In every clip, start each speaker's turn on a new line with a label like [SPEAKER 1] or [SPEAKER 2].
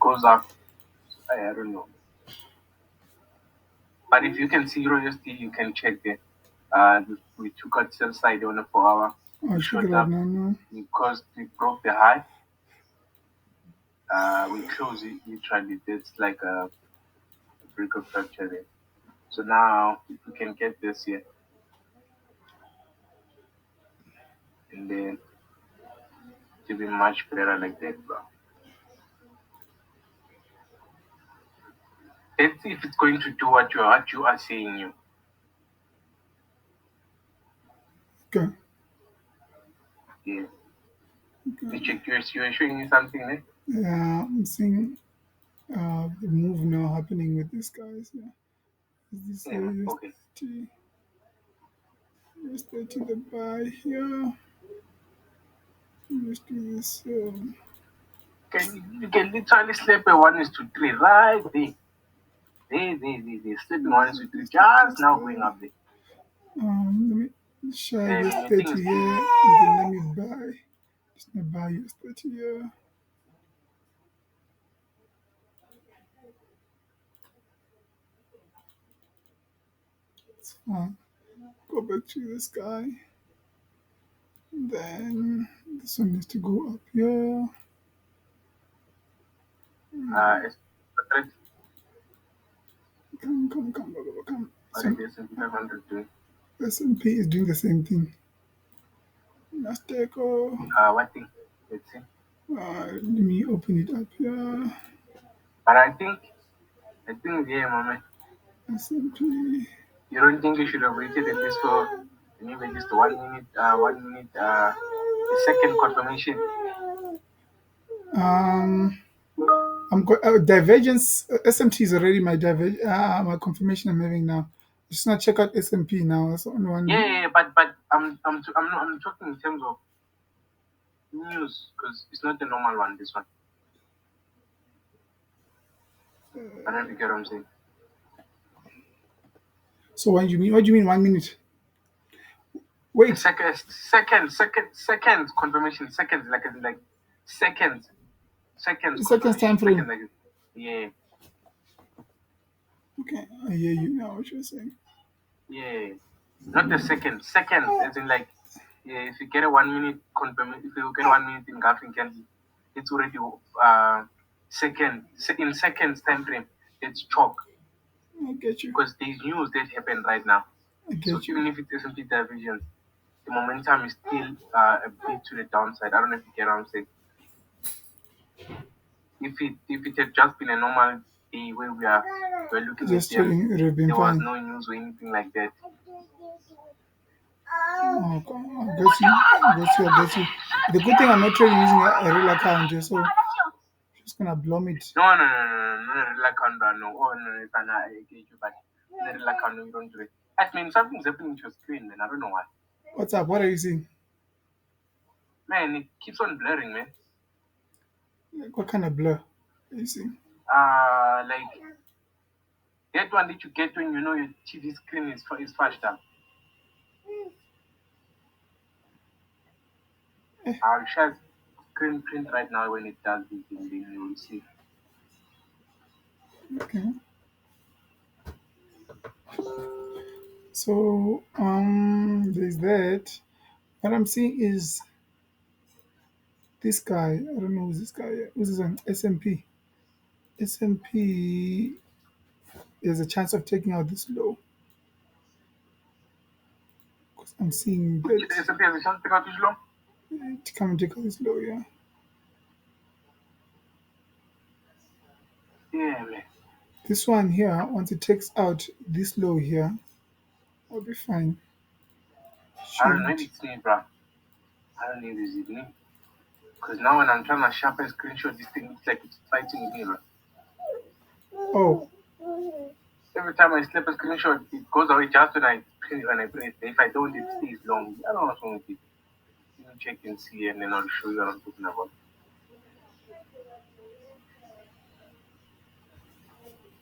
[SPEAKER 1] goes up. I don't know. But if you can see USD, you can check there. We took out sell side on a 4 hour.
[SPEAKER 2] I'll
[SPEAKER 1] We
[SPEAKER 2] check
[SPEAKER 1] shot
[SPEAKER 2] it out
[SPEAKER 1] up
[SPEAKER 2] now.
[SPEAKER 1] because we broke the high. We close it literally. That's like a break of structure there. So now, if we can get this here, and then to be much better like that, bro. Let's see if it's going to do what you are saying. You.
[SPEAKER 2] Okay.
[SPEAKER 1] Yeah. You check you are showing me something there.
[SPEAKER 2] Yeah, I'm seeing the move now happening with these guys. Yeah. Is this
[SPEAKER 1] Yeah, man. Okay.
[SPEAKER 2] USDT? USDT the buy here. Let's do this.
[SPEAKER 1] You can literally slap a 1:3 right there. They slipping 1:3 just now going up there.
[SPEAKER 2] Let me share
[SPEAKER 1] I think
[SPEAKER 2] USDT
[SPEAKER 1] it's
[SPEAKER 2] here, and then let me buy. Just gonna buy USDT here. It's fine. Go back to this guy. Then this one needs to go up here.
[SPEAKER 1] it's what
[SPEAKER 2] Come.
[SPEAKER 1] is
[SPEAKER 2] So
[SPEAKER 1] the S&P 500 doing?
[SPEAKER 2] S&P is doing the same thing. Nasdaq.
[SPEAKER 1] What thing? Let's see.
[SPEAKER 2] Let me open it up here.
[SPEAKER 1] But I think yeah, moment.
[SPEAKER 2] S&P.
[SPEAKER 1] You don't think you should have waited at least for maybe just 1 minute, a second confirmation.
[SPEAKER 2] Divergence. SMT is already my confirmation I'm having now. Just gonna check out S&P now. That's the only one.
[SPEAKER 1] Yeah, but I'm talking in terms of news because it's not the normal one. This one. I don't know if you get what I'm saying.
[SPEAKER 2] So what do you mean? What do you mean 1 minute? Wait.
[SPEAKER 1] Seconds confirmation. Seconds like seconds. Seconds
[SPEAKER 2] Seconds time
[SPEAKER 1] confirmation.
[SPEAKER 2] frame.
[SPEAKER 1] Seconds like yeah.
[SPEAKER 2] Okay, I hear you now. What you're saying?
[SPEAKER 1] Yeah, not the second. Seconds, as in like, yeah, if you get a 1 minute confirmation, if you get 1 minute in Gulf candle, it's already in seconds time frame. It's chalk
[SPEAKER 2] I get you.
[SPEAKER 1] because there's news that happened right now.
[SPEAKER 2] I
[SPEAKER 1] So
[SPEAKER 2] get you.
[SPEAKER 1] even if it's S&P divergence, the momentum is still a bit to the downside. I don't know if you get what I'm saying. If it had just been a normal day where we're looking at
[SPEAKER 2] Just
[SPEAKER 1] them,
[SPEAKER 2] trading, it would have been
[SPEAKER 1] there was
[SPEAKER 2] fine.
[SPEAKER 1] no news or anything like that.
[SPEAKER 2] Okay, I get you. I get you. The good thing I'm not trading using a real account, so just gonna blom it.
[SPEAKER 1] No, like no. Oh no, it's an I get you, but like you don't do it. I mean, something's happening to your screen, man. I don't know why.
[SPEAKER 2] What's up? What are you seeing?
[SPEAKER 1] Man, it keeps on blurring, man.
[SPEAKER 2] Like, what kind of blur are you seeing?
[SPEAKER 1] Like that one that you get when you know your TV screen is flashed up. I'll share screen print right now when it does this thing, then you will see.
[SPEAKER 2] Okay. So there's that. What I'm seeing is this guy. I don't know who's this guy. Who's this on SMP? SMP. There's a chance of taking out this low because I'm seeing
[SPEAKER 1] The
[SPEAKER 2] that
[SPEAKER 1] S&P has a chance to pick out this long.
[SPEAKER 2] to come and take out this low. Yeah.
[SPEAKER 1] Yeah, man.
[SPEAKER 2] This one here, once it takes out this low here, I'll be fine.
[SPEAKER 1] I don't know. Maybe
[SPEAKER 2] Should.
[SPEAKER 1] it's me, bro. I don't know if it's me. Because now when I'm trying to sharpen screenshot, this thing looks like it's fighting with me, bro.
[SPEAKER 2] Oh,
[SPEAKER 1] Every time I snap a screenshot, it goes away just when I press. If I don't, it stays long. I don't know what's wrong with it. Let me check and see, and then I'll show you what I'm talking about.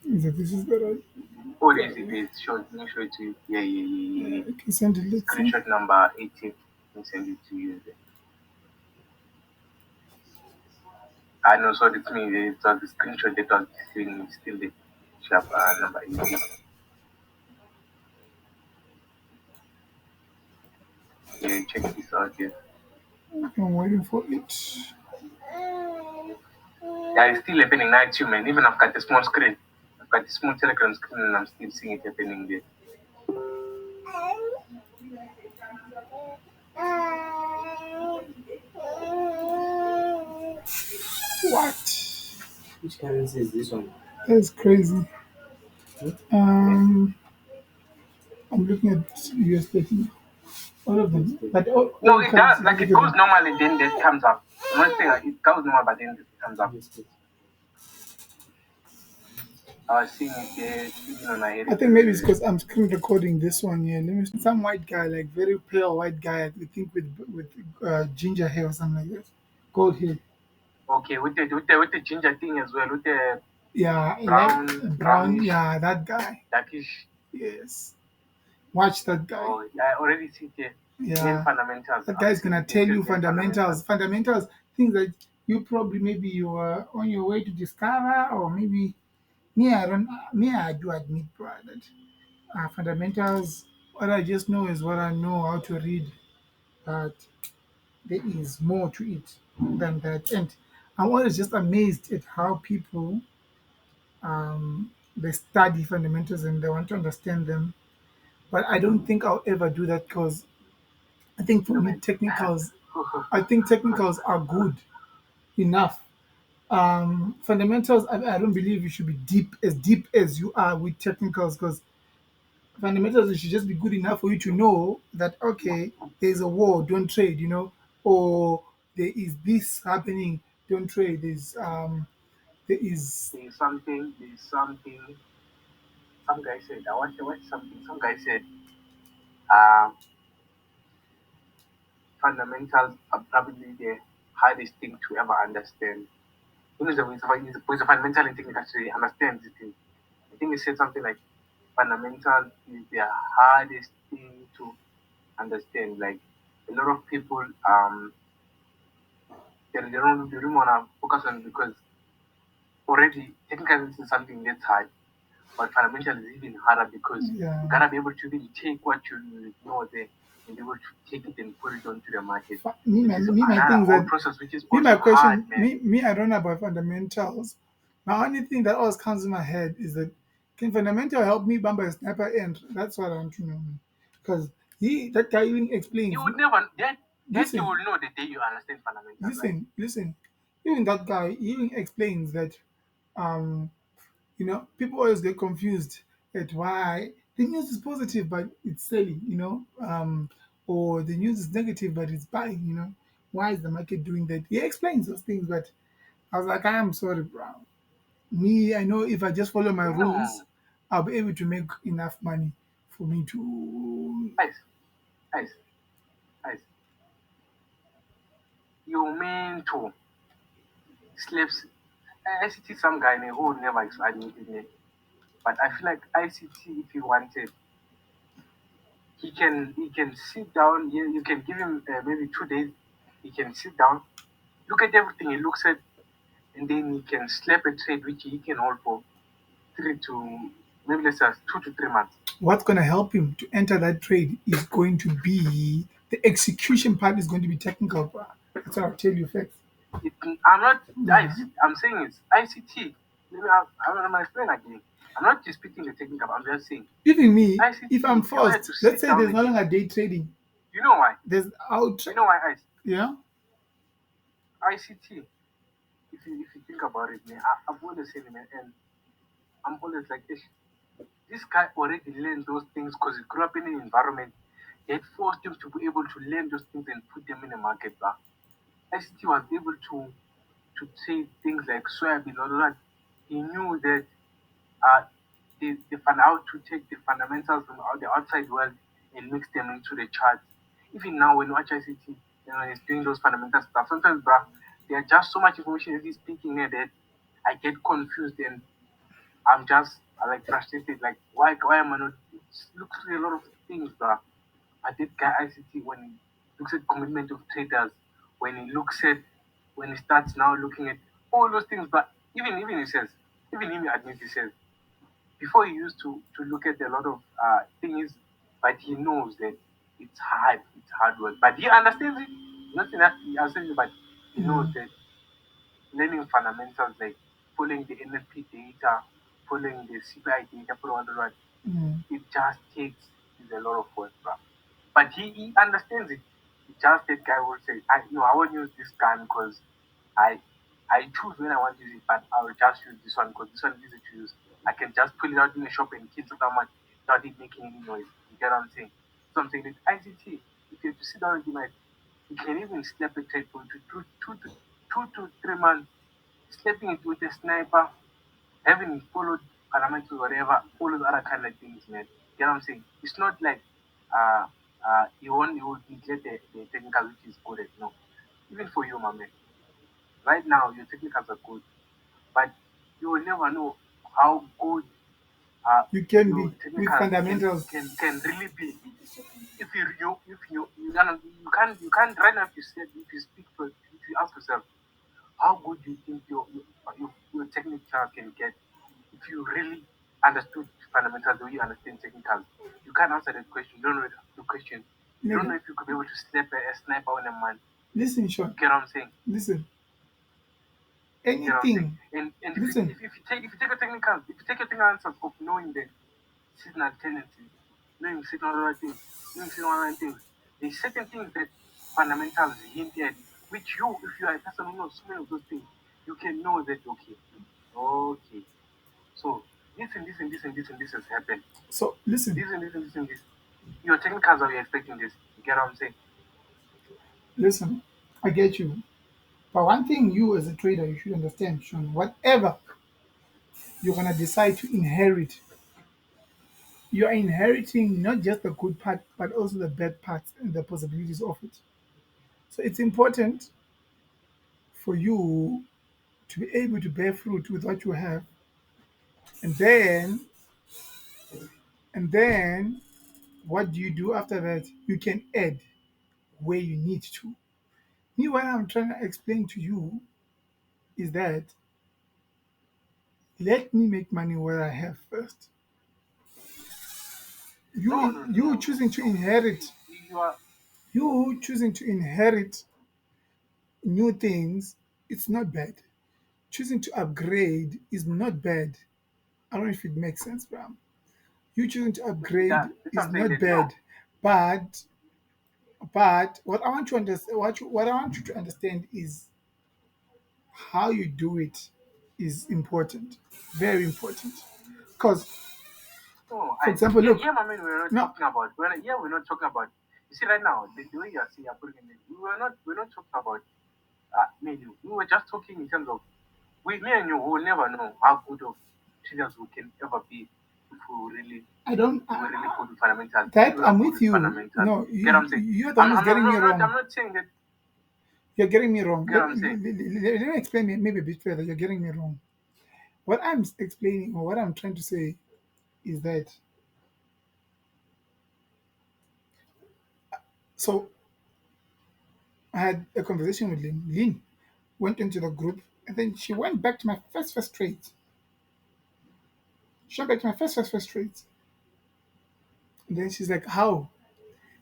[SPEAKER 2] this is the right
[SPEAKER 1] Oh, it is. It
[SPEAKER 2] guy.
[SPEAKER 1] is. Show. Let me show it to you. Yeah.
[SPEAKER 2] I can send it. Let's see.
[SPEAKER 1] Screenshot number 18. Let me send it to you. There. I know, so it's me. It was the screenshot that was deceiving me. Still the sharp number 18. Yeah, check this out here.
[SPEAKER 2] I'm waiting for it.
[SPEAKER 1] Yeah, it's still happening now too, man. Even I've got the small screen. I've got the small Telegram screen and I'm still seeing it happening there.
[SPEAKER 2] What?
[SPEAKER 3] Which currency is this one?
[SPEAKER 2] That's crazy. Um, I'm looking at USDT. All of them, but
[SPEAKER 1] No,
[SPEAKER 2] all
[SPEAKER 1] it does.
[SPEAKER 2] currencies
[SPEAKER 1] Like
[SPEAKER 2] look
[SPEAKER 1] it
[SPEAKER 2] at
[SPEAKER 1] goes
[SPEAKER 2] them.
[SPEAKER 1] normally, then it comes up. I'm not saying like, it goes normal, but then it comes up. I was seeing it there, even on my
[SPEAKER 2] I
[SPEAKER 1] head.
[SPEAKER 2] think maybe it's because I'm screen recording this one here. Let me. Some white guy, like very pale white guy, I think with ginger hair or something like that, gold hair.
[SPEAKER 1] Okay, with the ginger thing as well, with the
[SPEAKER 2] Yeah, like brown.
[SPEAKER 1] brownish,
[SPEAKER 2] Yeah, that guy.
[SPEAKER 1] darkish.
[SPEAKER 2] Yes, watch that guy.
[SPEAKER 1] Oh, yeah, I already see it there. Learn
[SPEAKER 2] Yeah,
[SPEAKER 1] fundamentals.
[SPEAKER 2] that
[SPEAKER 1] I'm
[SPEAKER 2] guy's
[SPEAKER 1] seeing
[SPEAKER 2] gonna
[SPEAKER 1] it there.
[SPEAKER 2] tell
[SPEAKER 1] Just
[SPEAKER 2] you
[SPEAKER 1] learn fundamentals.
[SPEAKER 2] fundamentals, things that you probably maybe you are on your way to discover, or maybe me. I don't. Me, I do admit, bro, that fundamentals. What I just know is what I know how to read, but there is more to it than that. And I'm always just amazed at how people they study fundamentals and they want to understand them. But I don't think I'll ever do that because I think for
[SPEAKER 1] No,
[SPEAKER 2] me
[SPEAKER 1] man.
[SPEAKER 2] technicals, I think technicals are good enough. Fundamentals, I don't believe you should be deep as you are with technicals because fundamentals it should just be good enough for you to know that okay, there's a war, don't trade, or there is this happening, don't trade. There is
[SPEAKER 1] There's something. Some guy said, I want to watch something. Some guy said, uh, fundamentals are probably the hardest thing to ever understand. You know, it's a fundamental thing to actually understand this thing. I think he said something like, fundamental is the hardest thing to understand. Like, a lot of people, they don't want to focus on it because already technical is something that's hard. But fundamental is even harder because
[SPEAKER 2] yeah.
[SPEAKER 1] you gotta be able to really take what you know there and be able to take it and put it onto the market, which is
[SPEAKER 2] Me my
[SPEAKER 1] another
[SPEAKER 2] thing is
[SPEAKER 1] whole
[SPEAKER 2] that
[SPEAKER 1] process, which is
[SPEAKER 2] me my
[SPEAKER 1] also hard,
[SPEAKER 2] question
[SPEAKER 1] man.
[SPEAKER 2] me I don't know about fundamentals. My only thing that always comes in my head is that can fundamental help me bamba a sniper end? That's what I want to know. Because he that guy even
[SPEAKER 1] You
[SPEAKER 2] explains.
[SPEAKER 1] would never that you
[SPEAKER 2] Listen,
[SPEAKER 1] will know the day you understand fundamental, right?
[SPEAKER 2] listen. Even that guy he even explains that um people always get confused at why the news is positive but it's selling, or the news is negative but it's buying, Why is the market doing that? He explains those things, but I was like, I am sorry, bro. Me, I know if I just follow my rules,
[SPEAKER 1] No,
[SPEAKER 2] I'll be able to make enough money for me to.
[SPEAKER 1] guys, guys, guys, you mean to slaves. I see some guy who would never admitted it, but I feel like ICT, if he wanted, he can sit down. You can give him maybe 2 days. He can sit down, look at everything he looks at, and then he can slap a trade which he can hold for 3 to maybe let's say 2 to 3 months.
[SPEAKER 2] What's going to help him to enter that trade is going to be the execution part is going to be technical, bro. That's what I'll tell you first.
[SPEAKER 1] I'm not
[SPEAKER 2] Yeah.
[SPEAKER 1] guys. I'm saying it's ICT. Maybe I'm gonna explain again. I'm not disputing the technical. I'm just saying
[SPEAKER 2] Even me, if
[SPEAKER 1] ICT.
[SPEAKER 2] I'm
[SPEAKER 1] If you were to
[SPEAKER 2] forced, let's
[SPEAKER 1] sit
[SPEAKER 2] say
[SPEAKER 1] down
[SPEAKER 2] there's
[SPEAKER 1] with
[SPEAKER 2] no
[SPEAKER 1] him,
[SPEAKER 2] longer day trading,
[SPEAKER 1] you know why?
[SPEAKER 2] there's out,
[SPEAKER 1] You know why
[SPEAKER 2] yeah,
[SPEAKER 1] ICT. If you think about it, man, I've always said it, man, and I'm always like, "Ish, this guy already learned those things because he grew up in an environment that forced him to be able to learn those things and put them in the market. But ICT was able to say things like soybean or that. He knew that uh, they found out to take the fundamentals from the outside world and mix them into the charts. Even now, when you watch ICT, he's doing those fundamental stuff. Sometimes, bruh, there's just so much information that he's speaking here that I get confused and I'm just like frustrated. Like, why am I not? It looks like a lot of things, bruh. I did guy ICT when he looks at commitment of traders, when he looks at when he starts now looking at all those things. But even he says, even him admits, he says before he used to look at a lot of things, but he knows that it's hard work. But he understands it. Not saying that he understands it, but he knows
[SPEAKER 2] Mm,
[SPEAKER 1] that learning fundamentals like following the NFP data, following the CPI data, following all that,
[SPEAKER 2] mm,
[SPEAKER 1] it just takes is a lot of work, bro. But he understands it. He just that guy will say, I no, I won't use this gun because I I choose when I want to use it, but I will just use this one because this one is easy to use. I can just pull it out in the shop and kill someone without it making any noise. You get what I'm saying? So I'm saying that ICT, if you have to sit down and do it, you can even slap a trade for two to 3 months, slapping it with a sniper, having followed fundamentals, whatever, all those other kind of things, man. You know what I'm saying? It's not like uh you won't neglect the technical which is good at no. Even for you, my man. Right now your technicals are good, but you will never know how good
[SPEAKER 2] you can
[SPEAKER 1] your
[SPEAKER 2] be with
[SPEAKER 1] technicals
[SPEAKER 2] fundamentals.
[SPEAKER 1] can really be if you can't right now if you speak for if you ask yourself how good do you think your technical can get if you really understood fundamentals the way you understand technicals? You can't answer that question. You don't know the question. You don't
[SPEAKER 2] Nigga,
[SPEAKER 1] know if you could be able to slap a sniper on a man.
[SPEAKER 2] listen, Sean.
[SPEAKER 1] You get what I'm saying?
[SPEAKER 2] Listen.
[SPEAKER 1] You get what I'm saying?
[SPEAKER 2] Anything.
[SPEAKER 1] And
[SPEAKER 2] Listen,
[SPEAKER 1] if you take a technical if you take a technical answer of knowing the seasonal tendencies, knowing seasonal other things, knowing seasonal other things, there's certain things that fundamentals hint at which you if you are a person who knows so many of those things, you can know that okay. So this has happened.
[SPEAKER 2] so listen,
[SPEAKER 1] This. Your technicals are you expecting this. You get what I'm saying?
[SPEAKER 2] listen. I get you. But one thing you as a trader you should understand, Sean, whatever you're gonna decide to inherit, you are inheriting not just the good part, but also the bad parts and the possibilities of it. So it's important for you to be able to bear fruit with what you have, and then what do you do after that? You can add where you need to. Me, what I'm trying to explain to you is that let me make money where I have first. You choosing to
[SPEAKER 1] No.
[SPEAKER 2] inherit,
[SPEAKER 1] You are
[SPEAKER 2] you choosing to inherit new things, it's not bad. Choosing to upgrade is not bad. I don't know if it makes sense, Bram. You choosing to upgrade
[SPEAKER 1] that this
[SPEAKER 2] is
[SPEAKER 1] I'm saying
[SPEAKER 2] not
[SPEAKER 1] that no.
[SPEAKER 2] bad, but what I want to understand, what I want you to understand is how you do it is important, very important. Because,
[SPEAKER 1] No,
[SPEAKER 2] for example, look,
[SPEAKER 1] here, my man, we're not
[SPEAKER 2] no,
[SPEAKER 1] talking about. We're not talking about. You see, right now, the way you're saying, you're putting it, we're not talking about menu. We were just talking in terms of me and you will never know how good of traders we can ever be if
[SPEAKER 2] I don't.
[SPEAKER 1] we were really good with fundamentals. If
[SPEAKER 2] That
[SPEAKER 1] we are
[SPEAKER 2] I'm
[SPEAKER 1] good
[SPEAKER 2] with
[SPEAKER 1] with
[SPEAKER 2] you.
[SPEAKER 1] fundamentals,
[SPEAKER 2] No,
[SPEAKER 1] get what I'm saying?
[SPEAKER 2] you're the one who's getting me
[SPEAKER 1] I'm
[SPEAKER 2] wrong.
[SPEAKER 1] not saying that.
[SPEAKER 2] You're getting me wrong.
[SPEAKER 1] Get what I'm saying?
[SPEAKER 2] Let me explain it maybe a bit further. You're getting me wrong. What I'm explaining or what I'm trying to say is that so I had a conversation with Lynn. Lynn went into the group and then she went back to my first trade. She went back to my first trade. And then she's like, how?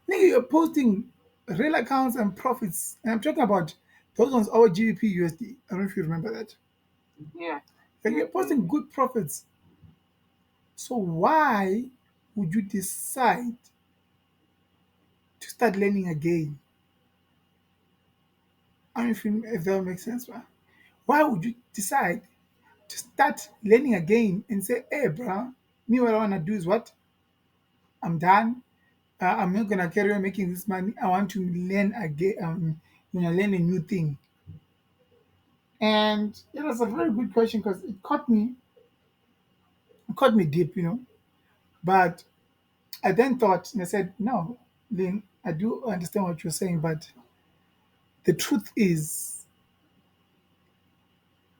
[SPEAKER 2] Nigga, you're posting real accounts and profits. And I'm talking about those ones, our GBP USD. I don't know if you remember that.
[SPEAKER 1] Yeah,
[SPEAKER 2] Like you're posting good profits. So why would you decide to start learning again? I don't know if that makes sense, man. Why would you decide to start learning again and say, hey, bro, me, what I want to do is what? I'm done. I'm not going to carry on making this money. I want to learn again, learn a new thing. And it was a very good question because it caught me deep, But I then thought, and I said, no, Lynn, I do understand what you're saying, but the truth is,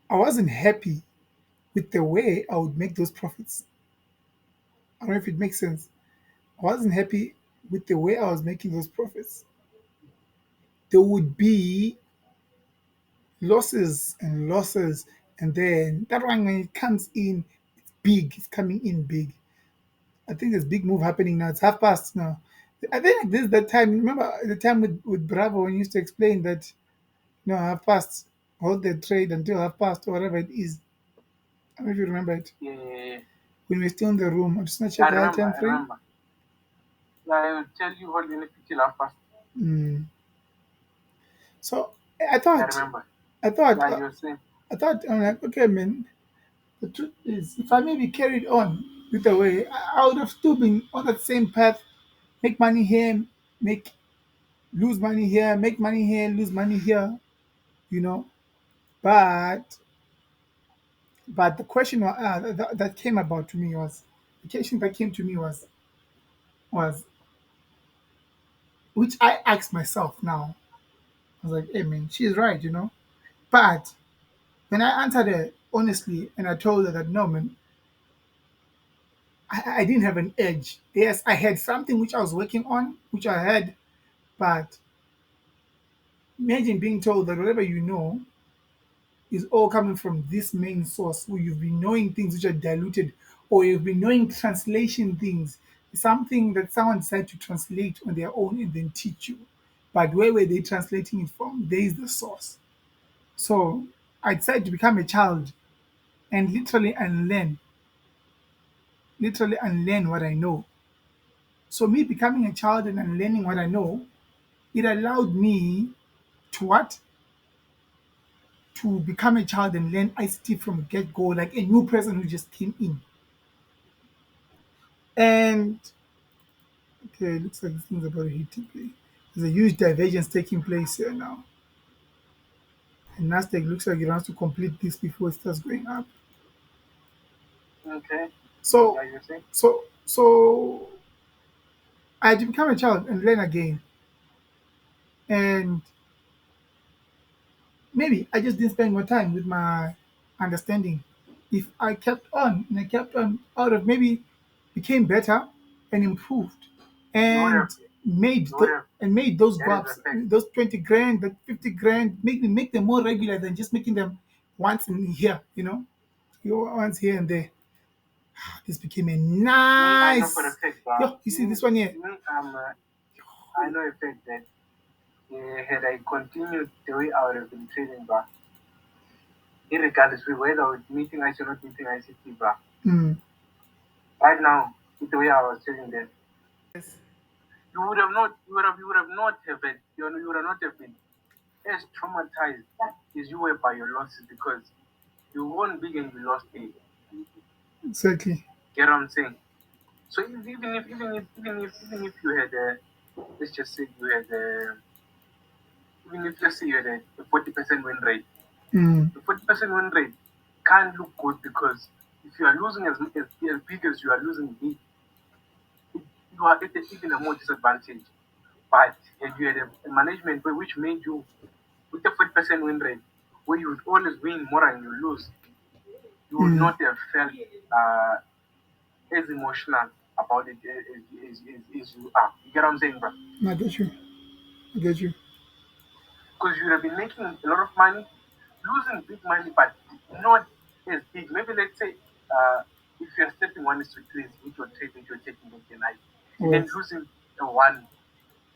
[SPEAKER 2] I wasn't happy with the way I would make those profits. I don't know if it makes sense. I wasn't happy with the way I was making those profits. There would be losses and losses, and then that one when it comes in, it's big. It's coming in big. I think there's big move happening now. It's half past now. I think this is the time. Remember the time with Bravo when you used to explain that half past, hold the trade until half past or whatever it is. I don't know if you remember it.
[SPEAKER 1] Yeah, yeah, yeah.
[SPEAKER 2] When we're still in the room, I'm just gonna check
[SPEAKER 1] I
[SPEAKER 2] the high
[SPEAKER 1] remember,
[SPEAKER 2] time
[SPEAKER 1] I
[SPEAKER 2] frame.
[SPEAKER 1] remember. Yeah, I will tell you what NFP till half past.
[SPEAKER 2] Mm. So I
[SPEAKER 1] I
[SPEAKER 2] thought,
[SPEAKER 1] remember.
[SPEAKER 2] I thought,
[SPEAKER 1] Yeah,
[SPEAKER 2] uh,
[SPEAKER 1] you were saying.
[SPEAKER 2] I'm like, okay, man. The truth is, if I maybe carried on with the way, I would have still been on that same path. Make money here, make lose money here, make money here, lose money here. You know, but the question that came about to me was the question that came to me was which I asked myself now. I was like, hey man, she's right, But when I answered her honestly and I told her that no man, I didn't have an edge. Yes, I had something which I was working on, which I had, but imagine being told that whatever you know is all coming from this main source where you've been knowing things which are diluted or you've been knowing translation things, something that someone decided to translate on their own and then teach you. But where were they translating it from? There is the source. So I decided to become a child and literally unlearn what I know. So me becoming a child and unlearning what I know, it allowed me to what? To become a child and learn ICT from get go, like a new person who just came in. And okay, looks like this thing's about to hit today. There's a huge divergence taking place here now. And Nasdaq looks like it wants to complete this before it starts going up.
[SPEAKER 1] Okay.
[SPEAKER 2] So
[SPEAKER 1] Yeah, you were saying.
[SPEAKER 2] so I had to become a child and learn again. And maybe I just didn't spend more time with my understanding. If I kept on and I kept on, I would have maybe became better and improved
[SPEAKER 1] You would
[SPEAKER 2] and
[SPEAKER 1] have. You would have.
[SPEAKER 2] made those
[SPEAKER 1] That is
[SPEAKER 2] gaps,
[SPEAKER 1] the fact.
[SPEAKER 2] those 20 grand, that 50 grand, make them more regular than just making them once in here, once here and there. This became a
[SPEAKER 1] Me, I know for a
[SPEAKER 2] nice.
[SPEAKER 1] fact, bro.
[SPEAKER 2] Yo, you see this one here?
[SPEAKER 1] I know a fact that had I continued the way I would have been trading, bro, irregardless of whether I was meeting IC or not meeting ICT, bro.
[SPEAKER 2] Mm.
[SPEAKER 1] Right now, with the way I was trading then,
[SPEAKER 2] Yes.
[SPEAKER 1] you would have not have been, you would have not have been as traumatized as you were by your losses because you won big and you lost big.
[SPEAKER 2] Exactly.
[SPEAKER 1] Get what I'm saying? So even if you had let's just say you had even if let's say you had a 40% win rate,
[SPEAKER 2] Mm.
[SPEAKER 1] the 40% win rate can't look good because if you are losing as big as you are losing big, you are at even a more disadvantage. But if you had a management which made you with a 40% win rate, where you would always win more than you lose, you would
[SPEAKER 2] Mm.
[SPEAKER 1] not have felt uh, as emotional about it as you are. You get what I'm saying, bro?
[SPEAKER 2] I get you. I get you.
[SPEAKER 1] Because you would have been making a lot of money, losing big money, but not as big. Maybe let's say if you're stepping 1:3 with your trade that you're taking with the night, and then
[SPEAKER 2] Yes.
[SPEAKER 1] losing a one,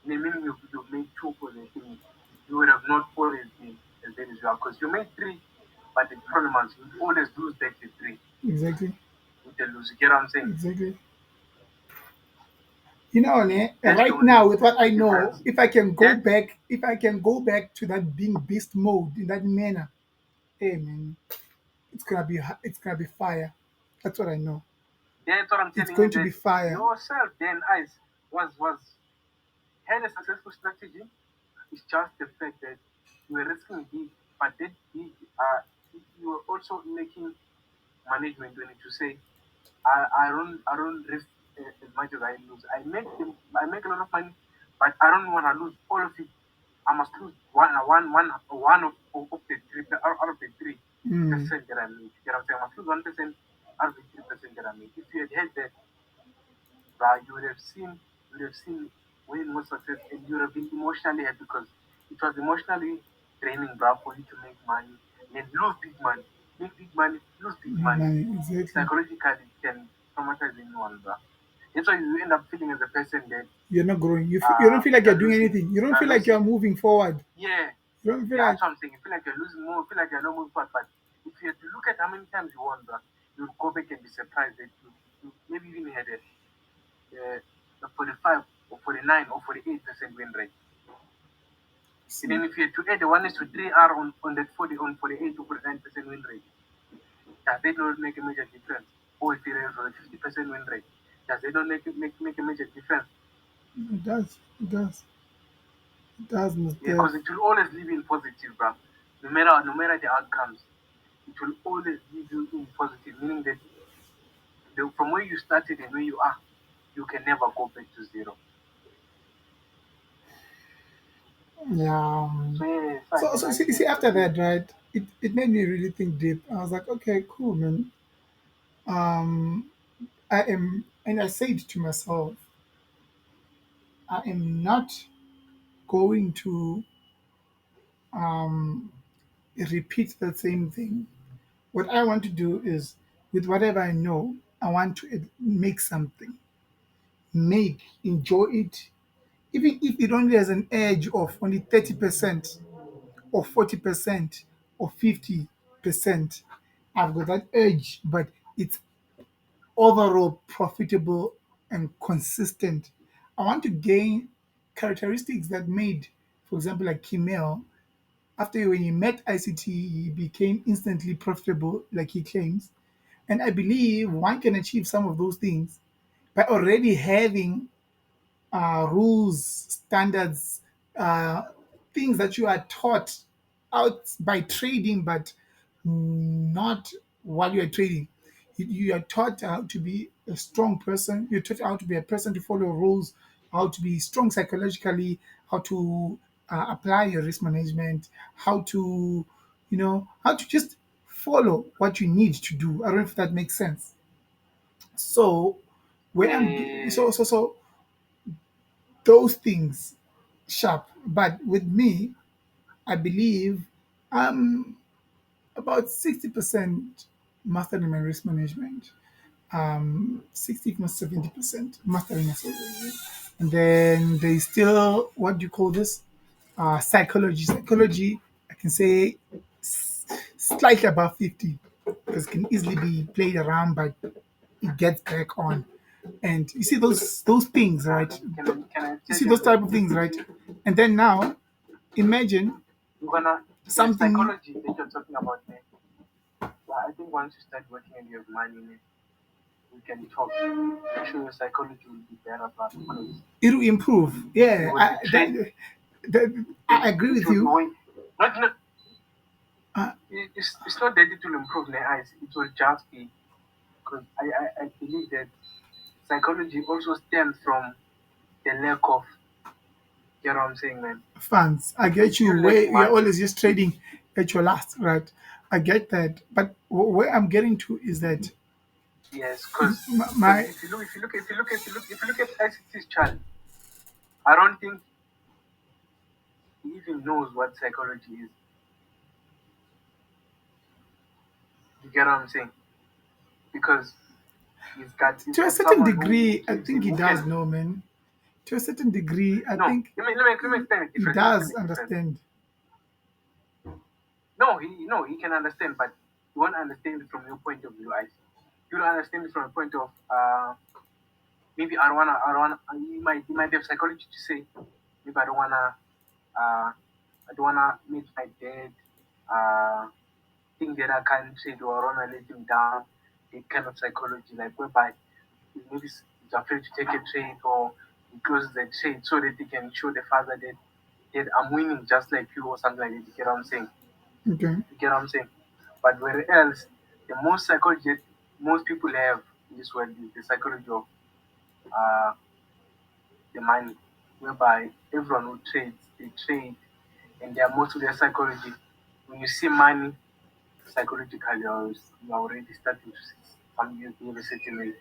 [SPEAKER 1] meaning you've made two for the thing, you would have not always been as bad as you are. Because you made three, but the problem is you always lose back the three
[SPEAKER 2] Exactly.
[SPEAKER 1] with the lose. You get what I'm saying?
[SPEAKER 2] Exactly.
[SPEAKER 1] That's the
[SPEAKER 2] Right
[SPEAKER 1] only
[SPEAKER 2] now with what I know,
[SPEAKER 1] difference. That
[SPEAKER 2] if I can go back to that being beast mode in that manner, hey man, it's gonna be fire. That's what I know.
[SPEAKER 1] that's what I'm
[SPEAKER 2] It's
[SPEAKER 1] telling
[SPEAKER 2] going
[SPEAKER 1] you.
[SPEAKER 2] to be
[SPEAKER 1] That
[SPEAKER 2] fire.
[SPEAKER 1] yourself then eyes was had a successful strategy. It's just the fact that you were risking big, but that big you were also making management when to say I don't risk as much as I lose. I make a lot of money, but I don't want to lose all of it. I must lose one of the three out of the three
[SPEAKER 2] Mm.
[SPEAKER 1] percent that I made. You know what I'm saying? I must lose 1% out of the 3% that I made. If you had that, you would have seen way more success and you would have been emotionally happy because it was emotionally draining, bro, for you to make money, then lose big money, make big money, lose big money.
[SPEAKER 2] Exactly.
[SPEAKER 1] Psychologically, it can traumatize anyone, bro. That's why you end up feeling as a person that
[SPEAKER 2] You're not growing. You don't feel like you're
[SPEAKER 1] you're
[SPEAKER 2] doing
[SPEAKER 1] losing,
[SPEAKER 2] anything. You don't
[SPEAKER 1] you're
[SPEAKER 2] feel like you're
[SPEAKER 1] losing.
[SPEAKER 2] moving forward.
[SPEAKER 1] Yeah,
[SPEAKER 2] You don't feel
[SPEAKER 1] yeah,
[SPEAKER 2] like
[SPEAKER 1] that's what I'm saying. You feel like you're losing more, you feel like you're not moving forward. But if you have to look at how many times you won, bro, you'll go back and be surprised that you maybe even had a 45 or 49 or 48% win rate. And
[SPEAKER 2] see,
[SPEAKER 1] then if you had to add the 1 is to 3R on that 40 on 48 to 49% win rate, does that not make a major difference? Or if you have a 50% win rate, does that not make a major difference?
[SPEAKER 2] it does. It does. It does. Miss
[SPEAKER 1] Yeah,
[SPEAKER 2] Dev.
[SPEAKER 1] because it will always leave you in positive, bro. No matter the outcomes, it will always leave you in positive, meaning that from where you started and where you are, you can never go back to zero.
[SPEAKER 2] Yeah.
[SPEAKER 1] So yeah, so
[SPEAKER 2] So, so see,
[SPEAKER 1] I
[SPEAKER 2] after
[SPEAKER 1] can
[SPEAKER 2] that, right? It made me really think deep. I was like, okay, cool, man. Um, I am, and I said to myself, I am not going to um repeat the same thing. What I want to do is, with whatever I know, I want to make something, enjoy it, even if it only has an edge of only 30% or 40% or 50%. I've got that edge, but it's overall profitable and consistent. I want to gain characteristics that made, for example, like Kimel, after when he met ICT, he became instantly profitable, like he claims. And I believe one can achieve some of those things by already having rules, standards, uh, things that you are taught out by trading, but not while you are trading. You are taught how to be a strong person. You're taught how to be a person to follow rules, how to be strong psychologically, how to apply your risk management, how to, how to just follow what you need to do. I don't know if that makes sense. So, where
[SPEAKER 1] yeah,
[SPEAKER 2] so those things sharp. But with me, I believe I'm about 60% mastered in my risk management. 60 to 70% mastering my psychology. And then there's still, what do you call this? Psychology. Psychology, I can say slightly above 50 because it can easily be played around, but it gets back on. And you see those things, right?
[SPEAKER 1] can I
[SPEAKER 2] You
[SPEAKER 1] tell
[SPEAKER 2] see
[SPEAKER 1] you
[SPEAKER 2] those
[SPEAKER 1] that
[SPEAKER 2] type of things, right? And then now, imagine
[SPEAKER 1] you're gonna the
[SPEAKER 2] something.
[SPEAKER 1] psychology that you're talking about, man? Well, I think once you start working and you have money, man, we can talk. I'm sure your psychology will be better, but
[SPEAKER 2] It will improve. Yeah,
[SPEAKER 1] because the trade,
[SPEAKER 2] I agree
[SPEAKER 1] it
[SPEAKER 2] with
[SPEAKER 1] will be
[SPEAKER 2] you.
[SPEAKER 1] way not
[SPEAKER 2] Uh,
[SPEAKER 1] it's not that it will improve my eyes. It will just be because I believe that psychology also stems from the lack of, you know what I'm saying, man?
[SPEAKER 2] Funds. I get
[SPEAKER 1] If
[SPEAKER 2] you.
[SPEAKER 1] you lack
[SPEAKER 2] Where you're
[SPEAKER 1] money,
[SPEAKER 2] always just trading at your last, right? I get that. But where I'm getting to is that
[SPEAKER 1] yes, because
[SPEAKER 2] my
[SPEAKER 1] if you look at ICT's child, I don't think he even knows what psychology is. You get what I'm saying? Because he's
[SPEAKER 2] to a
[SPEAKER 1] got
[SPEAKER 2] certain
[SPEAKER 1] someone who
[SPEAKER 2] degree, I
[SPEAKER 1] gives
[SPEAKER 2] think
[SPEAKER 1] him
[SPEAKER 2] he
[SPEAKER 1] who
[SPEAKER 2] does
[SPEAKER 1] can.
[SPEAKER 2] know, man. To a certain degree, I
[SPEAKER 1] No,
[SPEAKER 2] think
[SPEAKER 1] let me explain the
[SPEAKER 2] he
[SPEAKER 1] difference. Let me explain
[SPEAKER 2] does
[SPEAKER 1] the difference.
[SPEAKER 2] understand.
[SPEAKER 1] No, he can understand, but you won't understand it from your point of view. I see. You don't understand it from a point of maybe I don't wanna. You might have psychology to say maybe I don't wanna make my dad think that I can't trade or I wanna let him down. That kind of psychology, like whereby maybe he's afraid to take a trade or he closes the trade so that he can show the father that I'm winning just like you or something like that. You get what I'm saying?
[SPEAKER 2] Okay.
[SPEAKER 1] You get what I'm saying? But whereas the most psychology that most people have in this world is the psychology of uh, the money, whereby everyone who trades, they trade, and they are most of their psychology. When you see money, psychologically, you're already starting to see some you a certain way.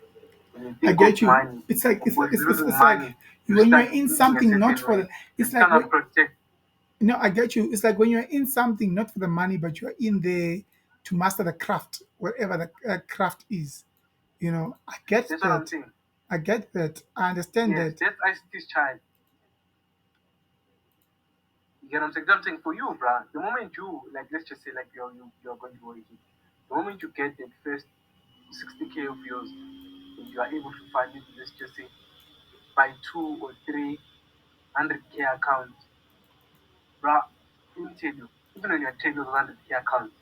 [SPEAKER 1] When you
[SPEAKER 2] I
[SPEAKER 1] think of
[SPEAKER 2] get you.
[SPEAKER 1] money,
[SPEAKER 2] It's like
[SPEAKER 1] of course, losing
[SPEAKER 2] it's like
[SPEAKER 1] money, you
[SPEAKER 2] when you're
[SPEAKER 1] start
[SPEAKER 2] in
[SPEAKER 1] thinking a
[SPEAKER 2] something not
[SPEAKER 1] certain
[SPEAKER 2] for
[SPEAKER 1] way.
[SPEAKER 2] the.
[SPEAKER 1] You
[SPEAKER 2] It's like
[SPEAKER 1] cannot protect.
[SPEAKER 2] No, I get you. It's like when you're in something, not for the money, but you're in there to master the craft, whatever the craft is. I get
[SPEAKER 1] That's what I'm
[SPEAKER 2] that.
[SPEAKER 1] saying.
[SPEAKER 2] I get that. I understand
[SPEAKER 1] Yes,
[SPEAKER 2] that.
[SPEAKER 1] that's ICT's child. You get what I'm saying? I'm saying for you, bruh, the moment you, like, let's just say, like, you're going to be working, the moment you get the first 60K of yours, and you are able to fund it, let's just say, by 2 or 3 100K accounts, bruh, let me tell you, even when you're trading those 100K accounts,